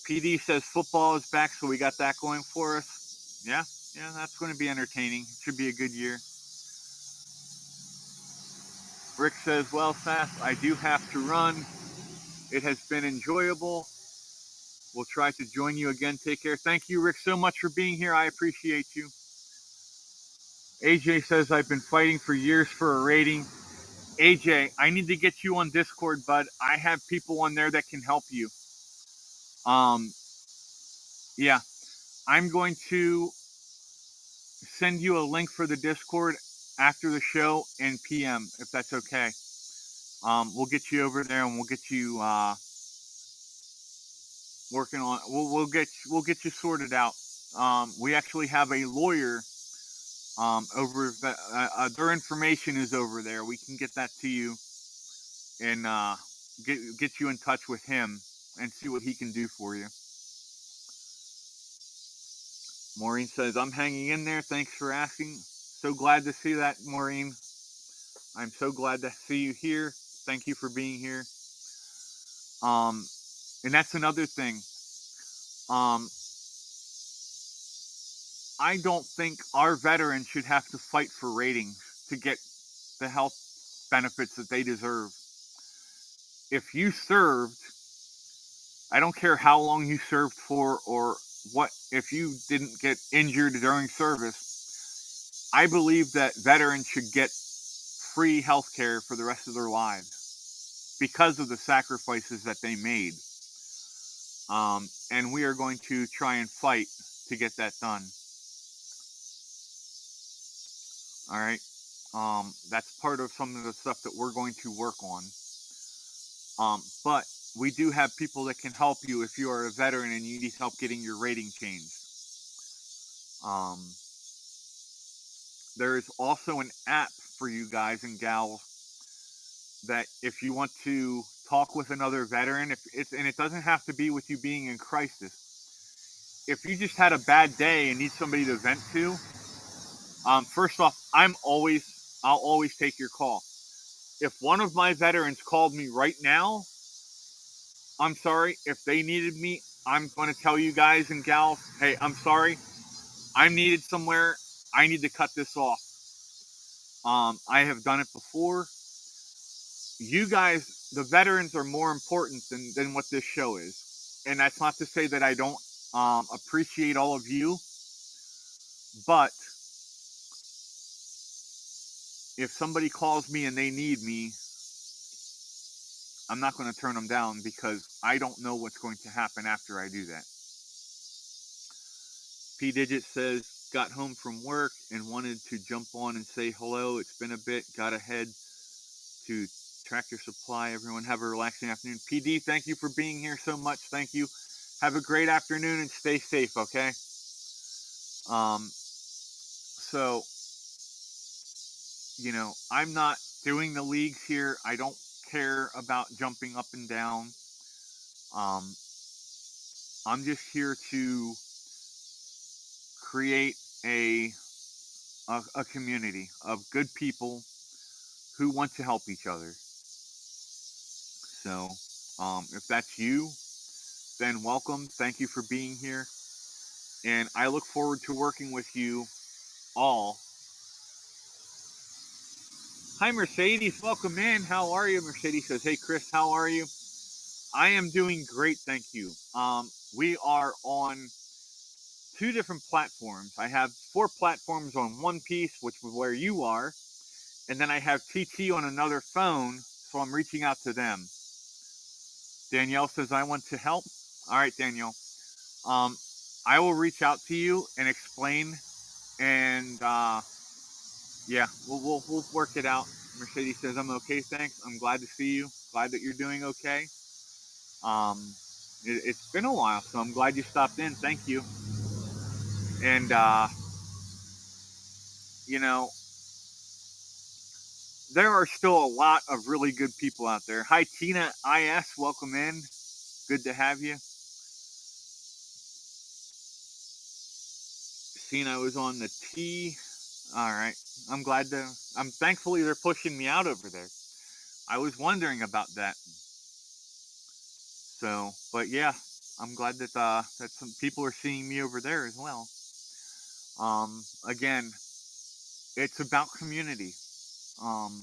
PD says football is back, so we got that going for us. Yeah, that's going to be entertaining. It should be a good year. Rick says, well, Sass, I do have to run. It has been enjoyable. We'll try to join you again. Take care. Thank you, Rick, so much for being here. I appreciate you. AJ says, I've been fighting for years for a rating. AJ, I need to get you on Discord, bud. I have people on there that can help you. Yeah, I'm going to send you a link for the Discord after the show in PM, if that's okay. We'll get you over there and we'll get you working on. We'll get you sorted out. We actually have a lawyer over. Their information is over there. We can get that to you and get you in touch with him and see what he can do for you. Maureen says, I'm hanging in there. Thanks for asking. So glad to see that, Maureen. I'm so glad to see you here. Thank you for being here. And that's another thing. I don't think our veterans should have to fight for ratings to get the health benefits that they deserve. If you served, I don't care how long you served for or what, if you didn't get injured during service, I believe that veterans should get free health care for the rest of their lives because of the sacrifices that they made. And we are going to try and fight to get that done. All right. That's part of some of the stuff that we're going to work on. But we do have people that can help you if you are a veteran and you need help getting your rating changed. There is also an app for you guys and gals that if you want to talk with another veteran, and it doesn't have to be with you being in crisis. If you just had a bad day and need somebody to vent to, first off, I'll always take your call. If one of my veterans called me right now, I'm sorry. If they needed me, I'm going to tell you guys and gals, hey, I'm sorry. I'm needed somewhere. I need to cut this off. I have done it before. You guys, the veterans, are more important than what this show is. And that's not to say that I don't appreciate all of you. But if somebody calls me and they need me, I'm not going to turn them down because I don't know what's going to happen after I do that. P Digit says, got home from work and wanted to jump on and say hello. It's been a bit. Got ahead to Tractor Supply. Everyone have a relaxing afternoon. PD, thank you for being here so much. Thank you. Have a great afternoon and stay safe, okay? So, I'm not doing the leagues here. I don't care about jumping up and down. I'm just here to create a community of good people who want to help each other. So, if that's you, then welcome. Thank you for being here. And I look forward to working with you all. Hi, Mercedes. Welcome in. How are you? Mercedes says, hey, Chris, how are you? I am doing great, thank you. we are on 2 different platforms. I have 4 platforms on one piece, which is where you are, and then I have TT on another phone, so I'm reaching out to them. Danielle says, I want to help. All right, Danielle. I will reach out to you and explain, and yeah, we'll work it out. Mercedes says, I'm okay, thanks. I'm glad to see you. Glad that you're doing okay. It's been a while, so I'm glad you stopped in. Thank you. And, you know, there are still a lot of really good people out there. Hi, Tina IS. Welcome in. Good to have you. Seen I was on the T. All right. I'm thankfully they're pushing me out over there. I was wondering about that. So, but yeah, I'm glad that that some people are seeing me over there as well. Again, it's about community. Um,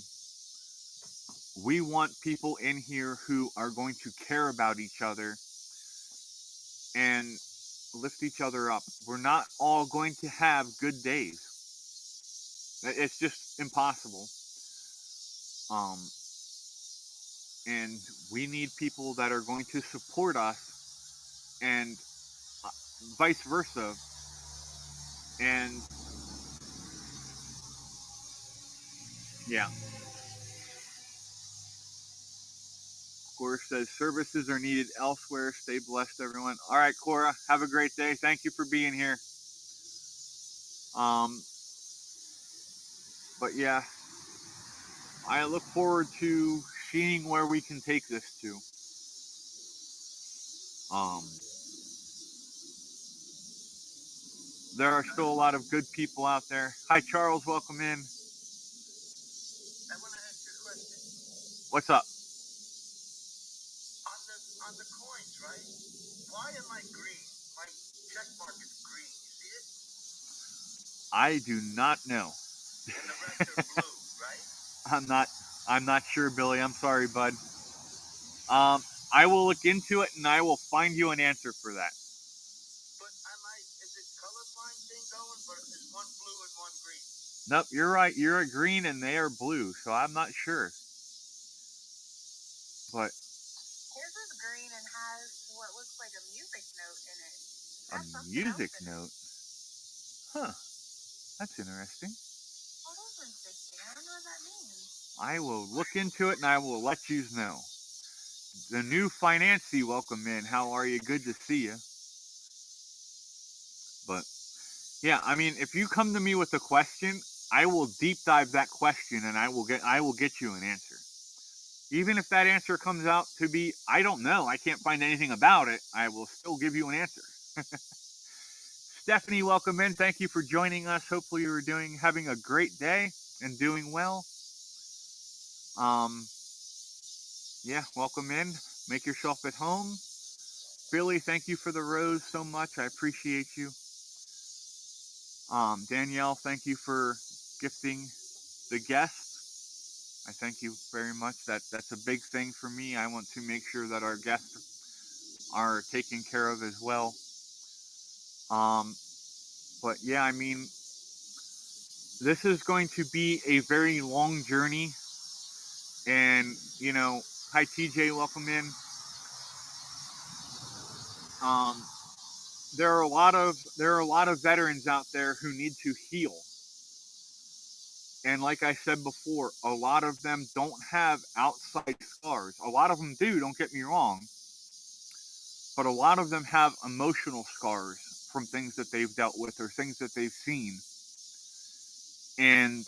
we want people in here who are going to care about each other and lift each other up. We're not all going to have good days. It's just impossible. And we need people that are going to support us and vice versa. And yeah. Cora says services are needed elsewhere. Stay blessed, everyone. All right, Cora, have a great day. Thank you for being here. But yeah, I look forward to seeing where we can take this to. There are still a lot of good people out there. Hi, Charles. Welcome in. I want to ask you a question. What's up? On the coins, right? Why am I green? My check mark is green. You see it? I do not know. And the rest are blue, right? I'm not sure, Billy. I'm sorry, bud. I will look into it and I will find you an answer for that. But is it colorblind thing going? But is one blue and one green? Nope, you're right. You're a green and they are blue, so I'm not sure. But his is green and has what looks like a music note in it. a music note? Huh. That's interesting. Well, that's interesting. I don't know what that means. I will look into it and I will let you know. The new Financy, welcome in. How are you? Good to see you. But yeah, I mean, if you come to me with a question, I will deep dive that question and I will get you an answer. Even if that answer comes out to be, I don't know, I can't find anything about it, I will still give you an answer. Stephanie, welcome in. Thank you for joining us. Hopefully you're having a great day and doing well. Yeah, welcome in. Make yourself at home. Billy, thank you for the rose so much. I appreciate you. Danielle, thank you for gifting the guests. I thank you very much. That's a big thing for me. I want to make sure that our guests are taken care of as well. But yeah, I mean, this is going to be a very long journey. And, you know, hi TJ, welcome in. There are a lot of veterans out there who need to heal. And like I said before, a lot of them don't have outside scars. A lot of them do, don't get me wrong. But a lot of them have emotional scars from things that they've dealt with or things that they've seen. And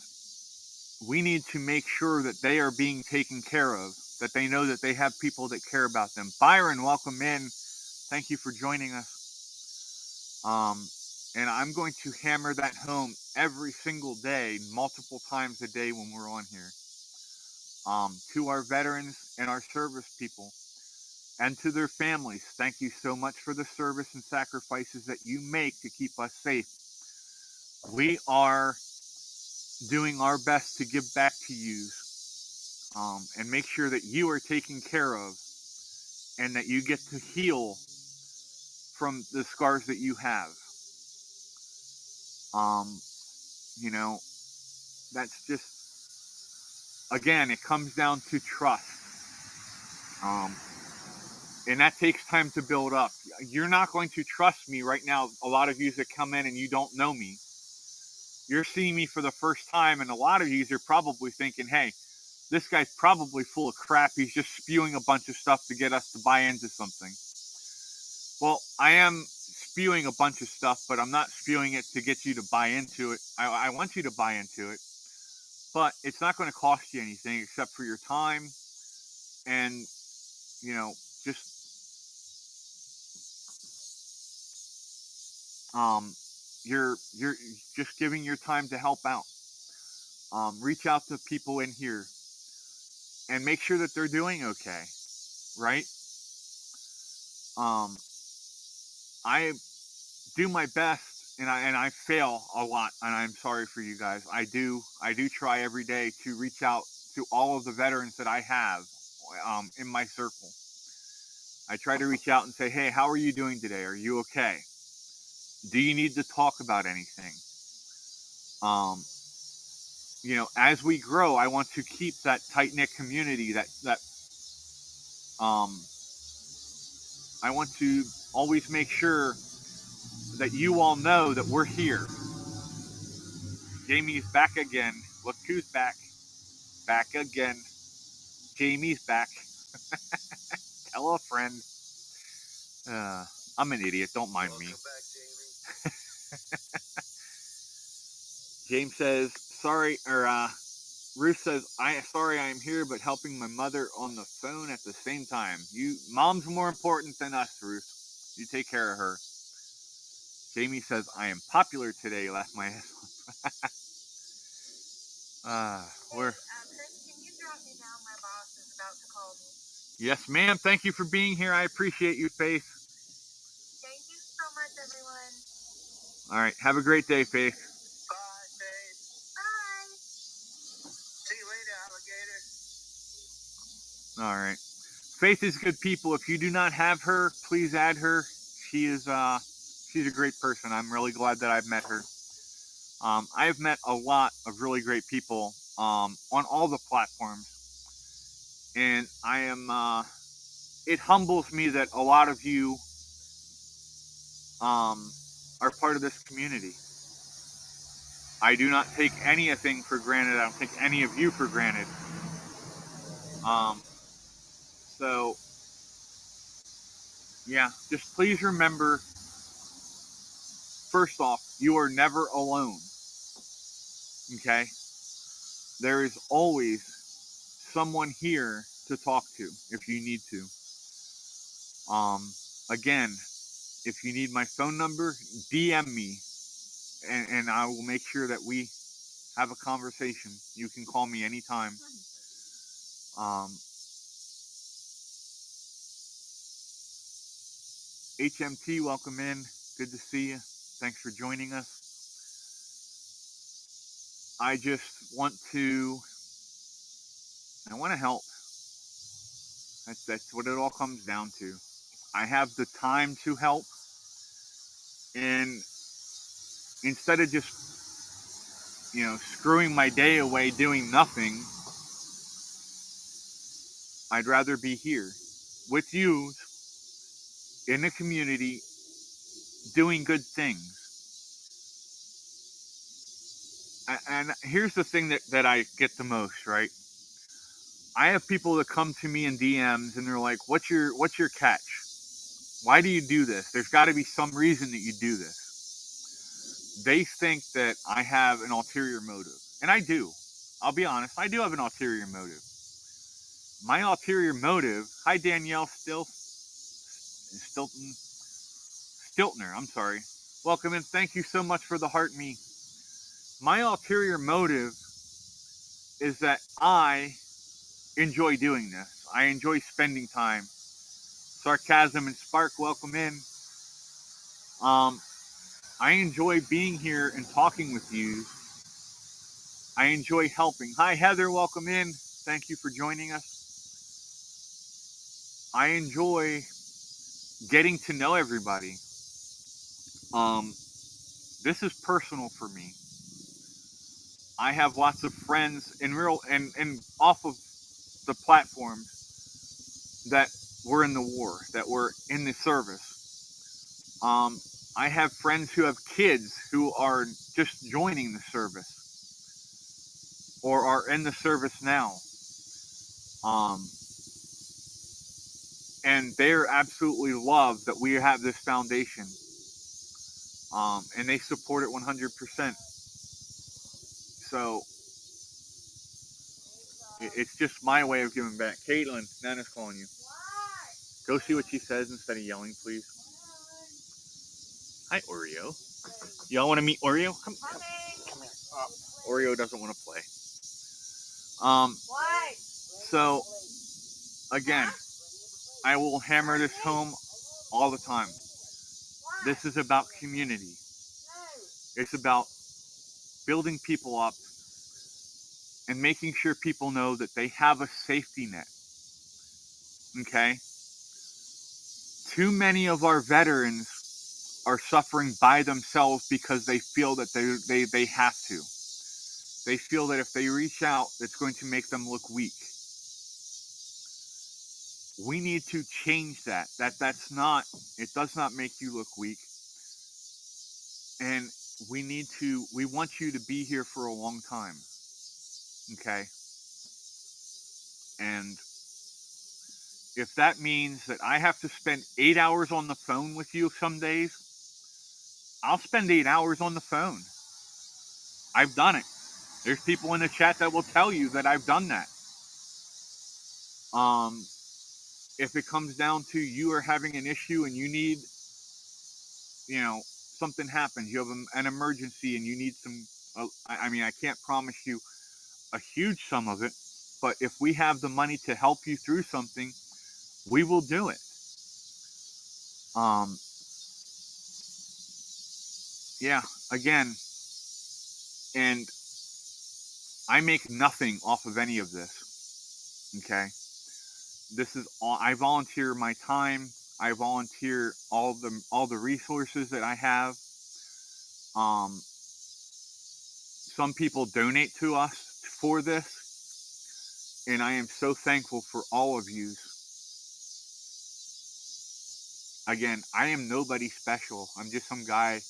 we need to make sure that they are being taken care of, that they know that they have people that care about them. Byron, welcome in. Thank you for joining us. And I'm going to hammer that home every single day, multiple times a day when we're on here. To our veterans and our service people and to their families, thank you so much for the service and sacrifices that you make to keep us safe. We are doing our best to give back to you and make sure that you are taken care of and that you get to heal from the scars that you have. You know, that's just, again, it comes down to trust. And that takes time to build up. You're not going to trust me right now. A lot of you that come in and you don't know me, you're seeing me for the first time, and a lot of you are probably thinking, hey, this guy's probably full of crap. He's just spewing a bunch of stuff to get us to buy into something. Well, I am spewing a bunch of stuff, but I'm not spewing it to get you to buy into it. I want you to buy into it, but it's not going to cost you anything except for your time and, you know, just you're just giving your time to help out. Reach out to people in here and make sure that they're doing okay, right? I do my best, and I fail a lot, and I'm sorry for you guys. I do try every day to reach out to all of the veterans that I have in my circle. I try to reach out and say, hey, how are you doing today? Are you okay? Do you need to talk about anything? You know, as we grow, I want to keep that tight-knit community that I want to always make sure that you all know that we're here. Jamie's back again. Look who's back. Back again. Jamie's back. Tell a friend. I'm an idiot. Don't mind me. Welcome back, Jamie. James says, sorry, or Ruth says, sorry I am here, but helping my mother on the phone at the same time. Mom's more important than us, Ruth. You take care of her. Jamie says, I am popular today, laughed my ass off. Chris, can you drop me down? My boss is about to call me. Yes, ma'am. Thank you for being here. I appreciate you, Faith. Thank you so much, everyone. All right. Have a great day, Faith. Bye, Faith. Bye. See you later, alligator. All right. Faith is good people. If you do not have her, please add her. She's a great person. I'm really glad that I've met her. I've met a lot of really great people on all the platforms. And I am, it humbles me that a lot of you are part of this community. I do not take anything for granted. I don't take any of you for granted. So, yeah, just please remember, first off, you are never alone. Okay? There is always someone here to talk to if you need to. Again, if you need my phone number, DM me, and I will make sure that we have a conversation. You can call me anytime. HMT, welcome in. Good to see you. Thanks for joining us. I just want to help. That's what it all comes down to. I have the time to help, and instead of just, screwing my day away doing nothing, I'd rather be here with you in the community doing good things. And here's the thing that I get the most, right? I have people that come to me in DMs and they're like, what's your catch? Why do you do this? There's got to be some reason that you do this. They think that I have an ulterior motive. And I do. I'll be honest. I do have an ulterior motive. My ulterior motive... Hi, Danielle Stiltner. I'm sorry. Welcome in. Thank you so much for the heart me. My ulterior motive is that I enjoy doing this. I enjoy spending time. Sarcasm and Spark, welcome in. I enjoy being here and talking with you. I enjoy helping. Hi, Heather, welcome in. Thank you for joining us. I enjoy getting to know everybody. This is personal for me. I have lots of friends in real and off of the platforms that were in the war, that were in the service. I have friends who have kids who are just joining the service or are in the service now. And they're absolutely love that we have this foundation. And they support it 100%. So it's just my way of giving back. Caitlin, Nana's calling you. Go see what she says instead of yelling, please. Hi, Oreo. Y'all want to meet Oreo? Come here. Oreo doesn't want to play. So, again, I will hammer this home all the time. This is about community. It's about building people up and making sure people know that they have a safety net. Okay? Too many of our veterans are suffering by themselves because they feel that they have to. They feel that if they reach out, it's going to make them look weak. We need to change that. It does not make you look weak. And we want you to be here for a long time. Okay? And if that means that I have to spend 8 hours on the phone with you some days, I'll spend 8 hours on the phone. I've done it. There's people in the chat that will tell you that I've done that. If it comes down to you are having an issue and you need, something happens, you have an emergency and you need some, I can't promise you a huge sum of it, but if we have the money to help you through something, we will do it. Again, and I make nothing off of any of this. Okay? This is all, I volunteer my time. I volunteer all the resources that I have. Some people donate to us for this, and I am so thankful for all of you. Again, I am nobody special. I'm just some guy.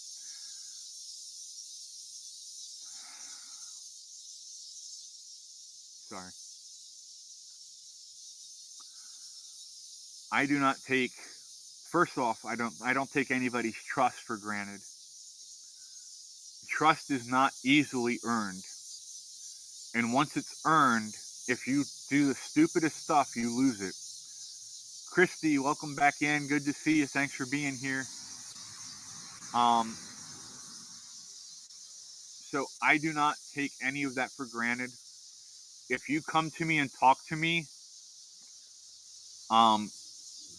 Sorry. I do not take, first off, I don't take anybody's trust for granted. Trust is not easily earned. And once it's earned, if you do the stupidest stuff, you lose it. Christy, welcome back in. Good to see you. Thanks for being here. So I do not take any of that for granted. If you come to me and talk to me,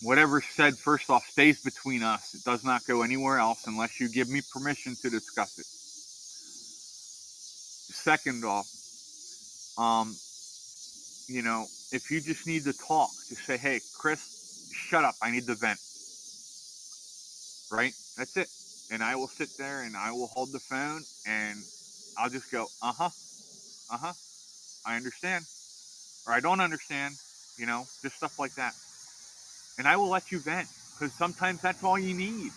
whatever's said, first off, stays between us. It does not go anywhere else unless you give me permission to discuss it. Second off, if you just need to talk, just say, hey, Chris, shut up. I need to vent. Right? That's it. And I will sit there and I will hold the phone and I'll just go, I understand. Or I don't understand. Just stuff like that. And I will let you vent, because sometimes that's all you need.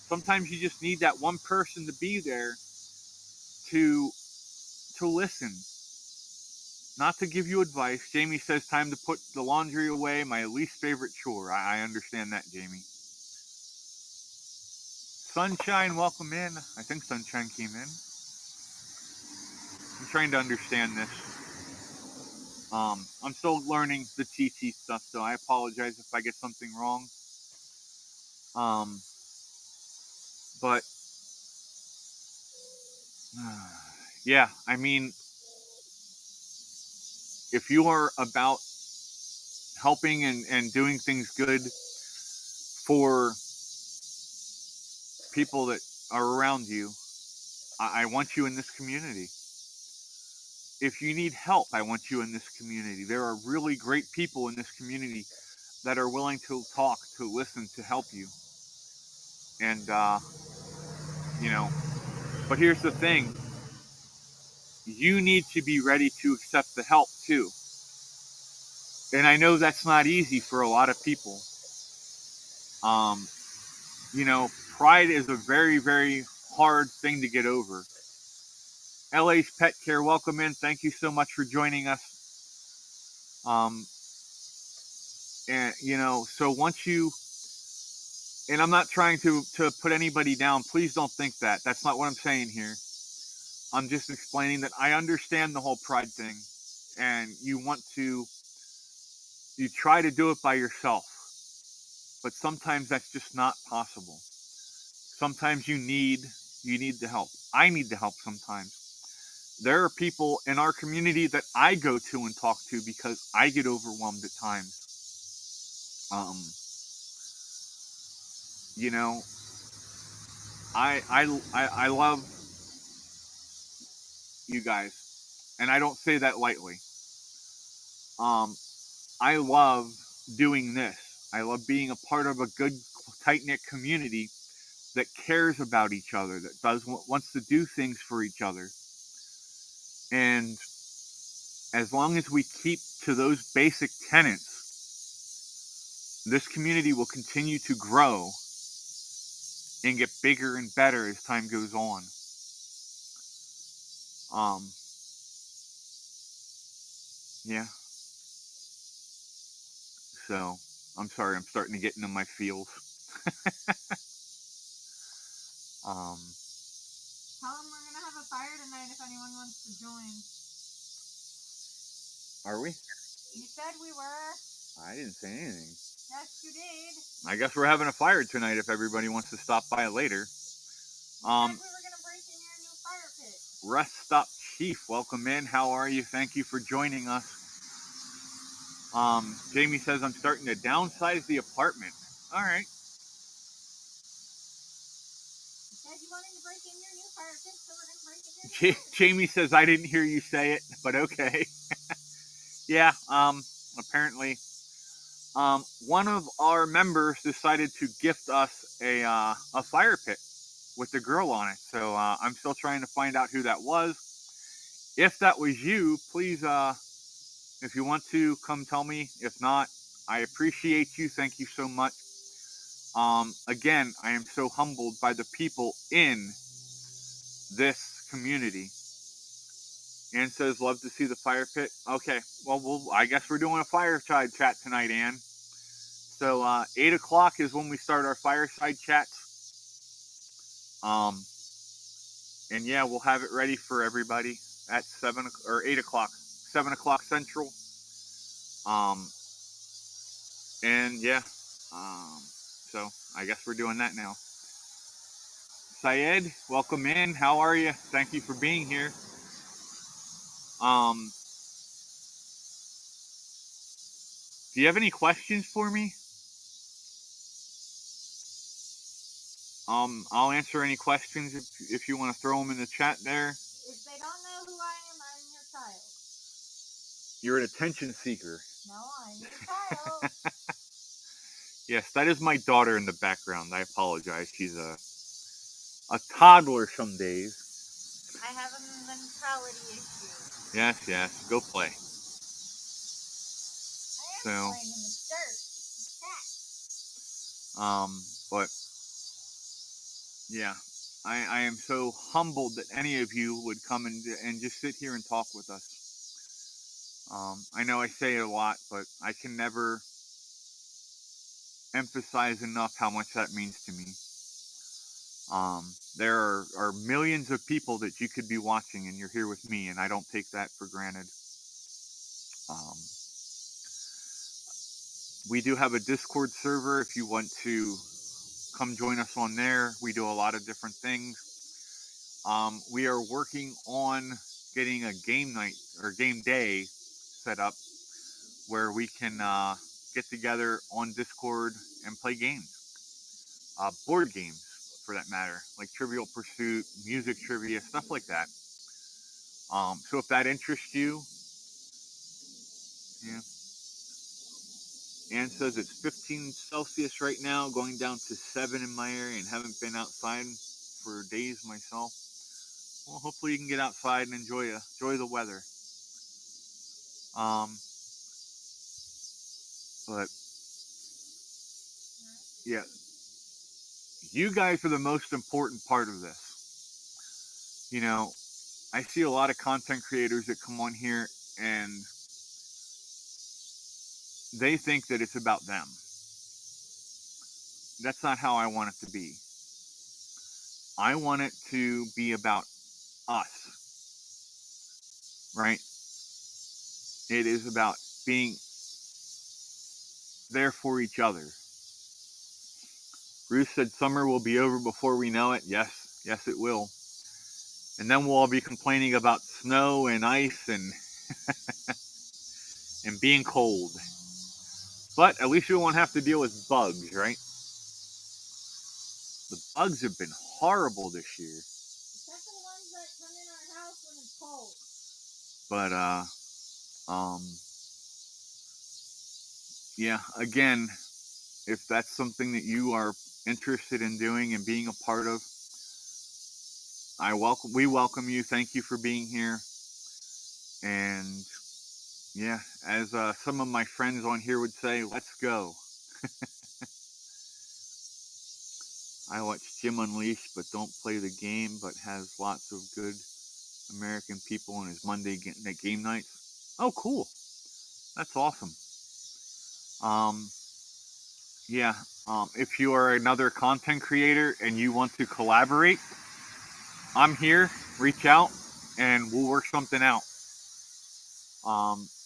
Sometimes you just need that one person to be there to listen, not to give you advice. Jamie says, time to put the laundry away, my least favorite chore. I understand that, Jamie. Sunshine, welcome in. I think Sunshine came in. I'm trying to understand this. I'm still learning the TT stuff, so I apologize if I get something wrong. But yeah, if you are about helping and doing things good for people that are around you, I want you in this community. If you need help, I want you in this community. There are really great people in this community that are willing to talk, to listen, to help you. And, you know, but here's the thing. You need to be ready to accept the help too. And I know that's not easy for a lot of people. You know, pride is a very, very hard thing to get over. LA's Pet Care, welcome in. Thank you so much for joining us. And you know, so once you, and I'm not trying to put anybody down. Please don't think that. That's not what I'm saying here. I'm just explaining that I understand the whole pride thing, and you try to do it by yourself, but sometimes that's just not possible. Sometimes you need the help. I need the help sometimes. There are people in our community that I go to and talk to because I get overwhelmed at times. You know, I love you guys, and I don't say that lightly. I love doing this. I love being a part of a good, tight-knit community that cares about each other, that wants to do things for each other. And as long as we keep to those basic tenets, this community will continue to grow and get bigger and better as time goes on. Yeah. So, I'm sorry, I'm starting to get into my feels. Tell them we're gonna have a fire tonight if anyone wants to join. Are we? You said we were. I didn't say anything. Yes, you did. I guess we're having a fire tonight if everybody wants to stop by later. You said we were gonna break in your new fire pit. Rest Stop Chief, welcome in. How are you? Thank you for joining us. Jamie says I'm starting to downsize the apartment. All right. You said you wanted to break in your new fire pit, so we're gonna break in your new fire pit. Jamie says I didn't hear you say it, but okay. Yeah. Apparently, one of our members decided to gift us a fire pit with the grill on it. So I'm still trying to find out who that was. If that was you, please, if you want to, come tell me. If not, I appreciate you. Thank you so much. Again, I am so humbled by the people in this community. Ann says, love to see the fire pit. Okay, well, I guess we're doing a fireside chat tonight, Ann. So 8 o'clock is when we start our fireside chats. And yeah, we'll have it ready for everybody at 8 o'clock, 7 o'clock Central. And yeah, so I guess we're doing that now. Syed, welcome in. How are you? Thank you for being here. Do you have any questions for me? I'll answer any questions if you want to throw them in the chat there. If they don't know who I am, I'm your child. You're an attention seeker. No, I'm your child. Yes, that is my daughter in the background. I apologize. She's a toddler some days. I have a mentality issue. Yes. Go play. I am playing in the dirt. But yeah, I am so humbled that any of you would come and just sit here and talk with us. I know I say it a lot, but I can never emphasize enough how much that means to me. There are millions of people that you could be watching, and you're here with me, and I don't take that for granted. We do have a Discord server if you want to come join us on there. We do a lot of different things. We are working on getting a game night or game day set up where we can get together on Discord and play games. Board games, for that matter, like Trivial Pursuit, music trivia, stuff like that. So if that interests you, yeah. Ann says it's 15 Celsius right now, going down to 7 in my area, and haven't been outside for days myself. Well, hopefully you can get outside and enjoy the weather. But yeah, you guys are the most important part of this. You know, I see a lot of content creators that come on here and they think that it's about them. That's not how I want it to be. I want it to be about us, right? It is about being there for each other. Bruce said summer will be over before we know it. Yes, it will. And then we'll all be complaining about snow and ice and and being cold. But at least we won't have to deal with bugs, right? The bugs have been horrible this year. Except for the ones that come in our house when it's cold. But yeah, again, if that's something that you are interested in doing and being a part of, we welcome you. Thank you for being here. And yeah, as some of my friends on here would say, let's go. I watch Jim Unleashed, but don't play the game, but has lots of good American people on his Monday game nights. Oh, cool. That's awesome. Yeah, if you are another content creator and you want to collaborate, I'm here. Reach out and we'll work something out.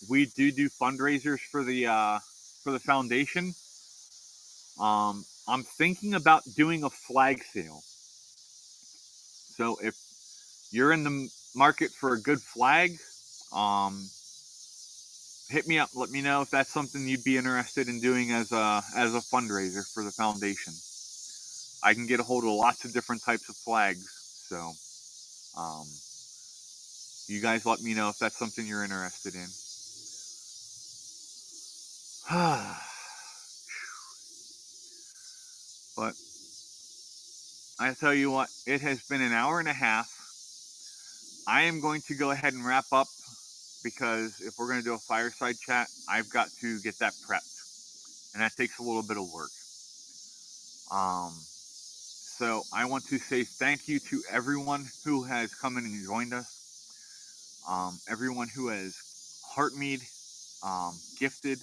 We do fundraisers for the foundation. I'm thinking about doing a flag sale. So if you're in the market for a good flag, hit me up. Let me know if that's something you'd be interested in doing as a fundraiser for the foundation. I can get a hold of lots of different types of flags. So, you guys let me know if that's something you're interested in. But I tell you what, it has been an hour and a half. I am going to go ahead and wrap up because if we're going to do a fireside chat, I've got to get that prepped. And that takes a little bit of work. So I want to say thank you to everyone who has come in and joined us. Everyone who has heartmead, gifted.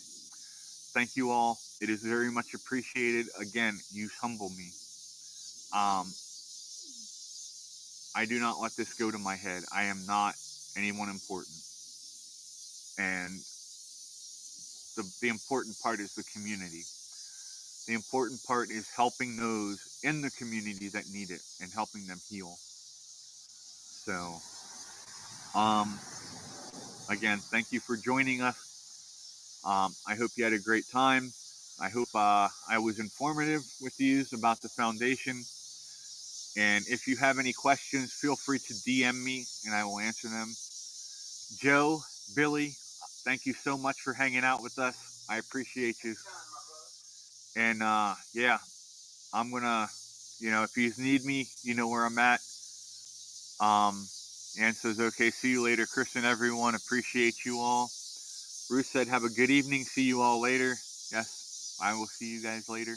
Thank you all. It is very much appreciated. Again, you humble me. I do not let this go to my head. I am not anyone important. And the important part is the community. The important part is helping those in the community that need it and helping them heal. So, again, thank you for joining us. I hope you had a great time. I hope I was informative with you about the foundation. And if you have any questions, feel free to DM me and I will answer them. Joe, Billy, thank you so much for hanging out with us. I appreciate you. And yeah, I'm gonna, if you need me, you know where I'm at. Ann says, okay, see you later. Chris and everyone, appreciate you all. Bruce said, have a good evening. See you all later. Yes, I will see you guys later.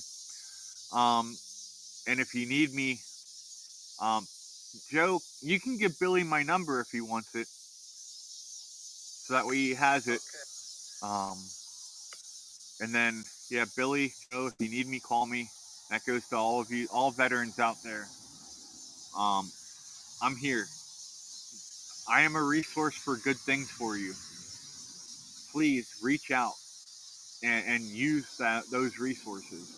And if you need me, Joe, you can give Billy my number if he wants it. So that way he has it. And then, yeah, Billy, Joe, if you need me, call me. That goes to all of you, all veterans out there. I'm here. I am a resource for good things for you. Please reach out and use those resources.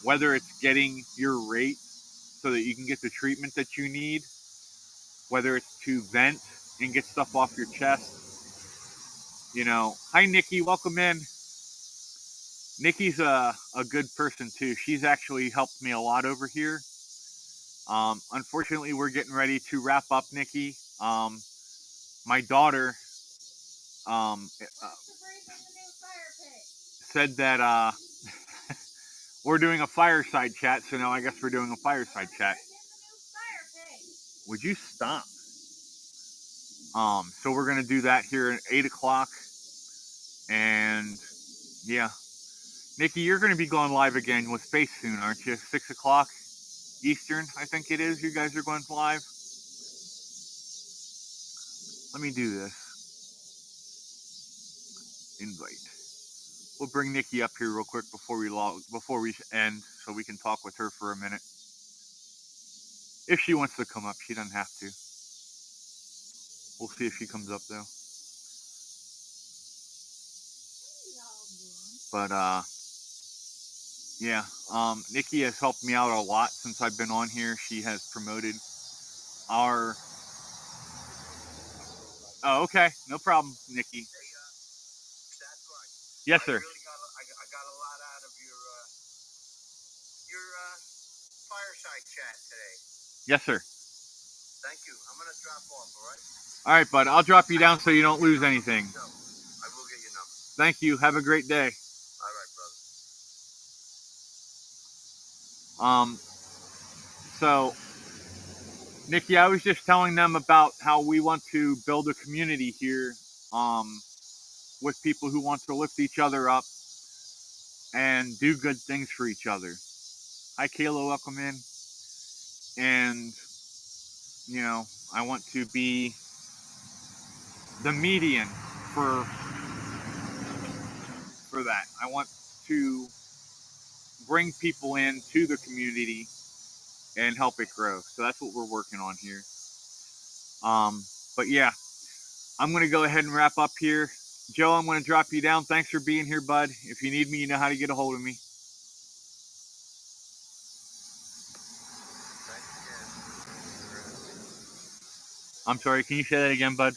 Whether it's getting your rate so that you can get the treatment that you need, whether it's to vent and get stuff off your chest. Hi, Nikki, welcome in. Nikki's a good person too. She's actually helped me a lot over here. Unfortunately, we're getting ready to wrap up, Nikki. My daughter said that we're doing a fireside chat, so now I guess we're doing a fireside chat. Would you stop? So we're gonna do that here at 8 o'clock, and yeah, Nikki, you're gonna be going live again with Faith soon, aren't you? 6 o'clock Eastern, I think it is. You guys are going live. Let me do this. Invite. We'll bring Nikki up here real quick before we end, so we can talk with her for a minute. If she wants to come up, she doesn't have to. We'll see if she comes up though. But yeah, Nikki has helped me out a lot since I've been on here. She has promoted our. Oh, okay, no problem, Nikki. Yes, sir. I got a lot out of your fireside chat today. Yes, sir. Thank you. I'm gonna drop off. All right. All right, bud. I'll drop you down so you don't lose anything. No, I will get your number. Thank you. Have a great day. All right, brother. So, Nikki, I was just telling them about how we want to build a community here, with people who want to lift each other up and do good things for each other. Hi, Kayla, welcome in. And, you know, I want to be the median for that. I want to bring people into the community and help it grow. So that's what we're working on here. But yeah, I'm going to go ahead and wrap up here. Joe, I'm going to drop you down. Thanks for being here, bud. If you need me, you know how to get a hold of me. I'm sorry, can you say that again, bud?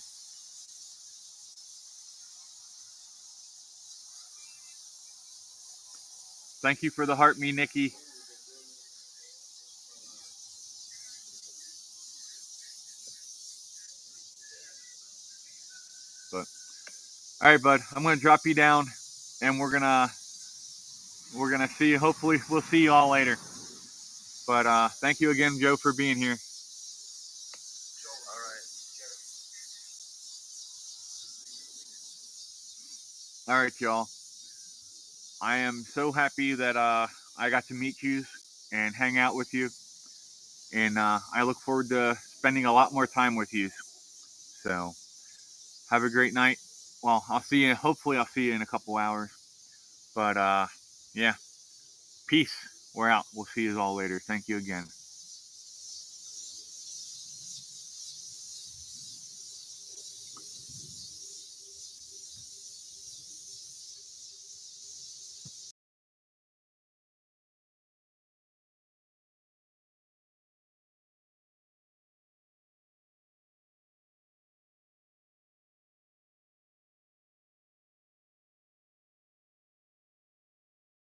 Thank you for the heart, me, Nikki. But all right, bud, I'm gonna drop you down, and we're gonna see you. Hopefully, we'll see you all later. But thank you again, Joe, for being here. All right, y'all. I am so happy that I got to meet you and hang out with you, and I look forward to spending a lot more time with you. So have a great night. Well, I'll see you. Hopefully, I'll see you in a couple hours. But yeah, peace. We're out. We'll see you all later. Thank you again.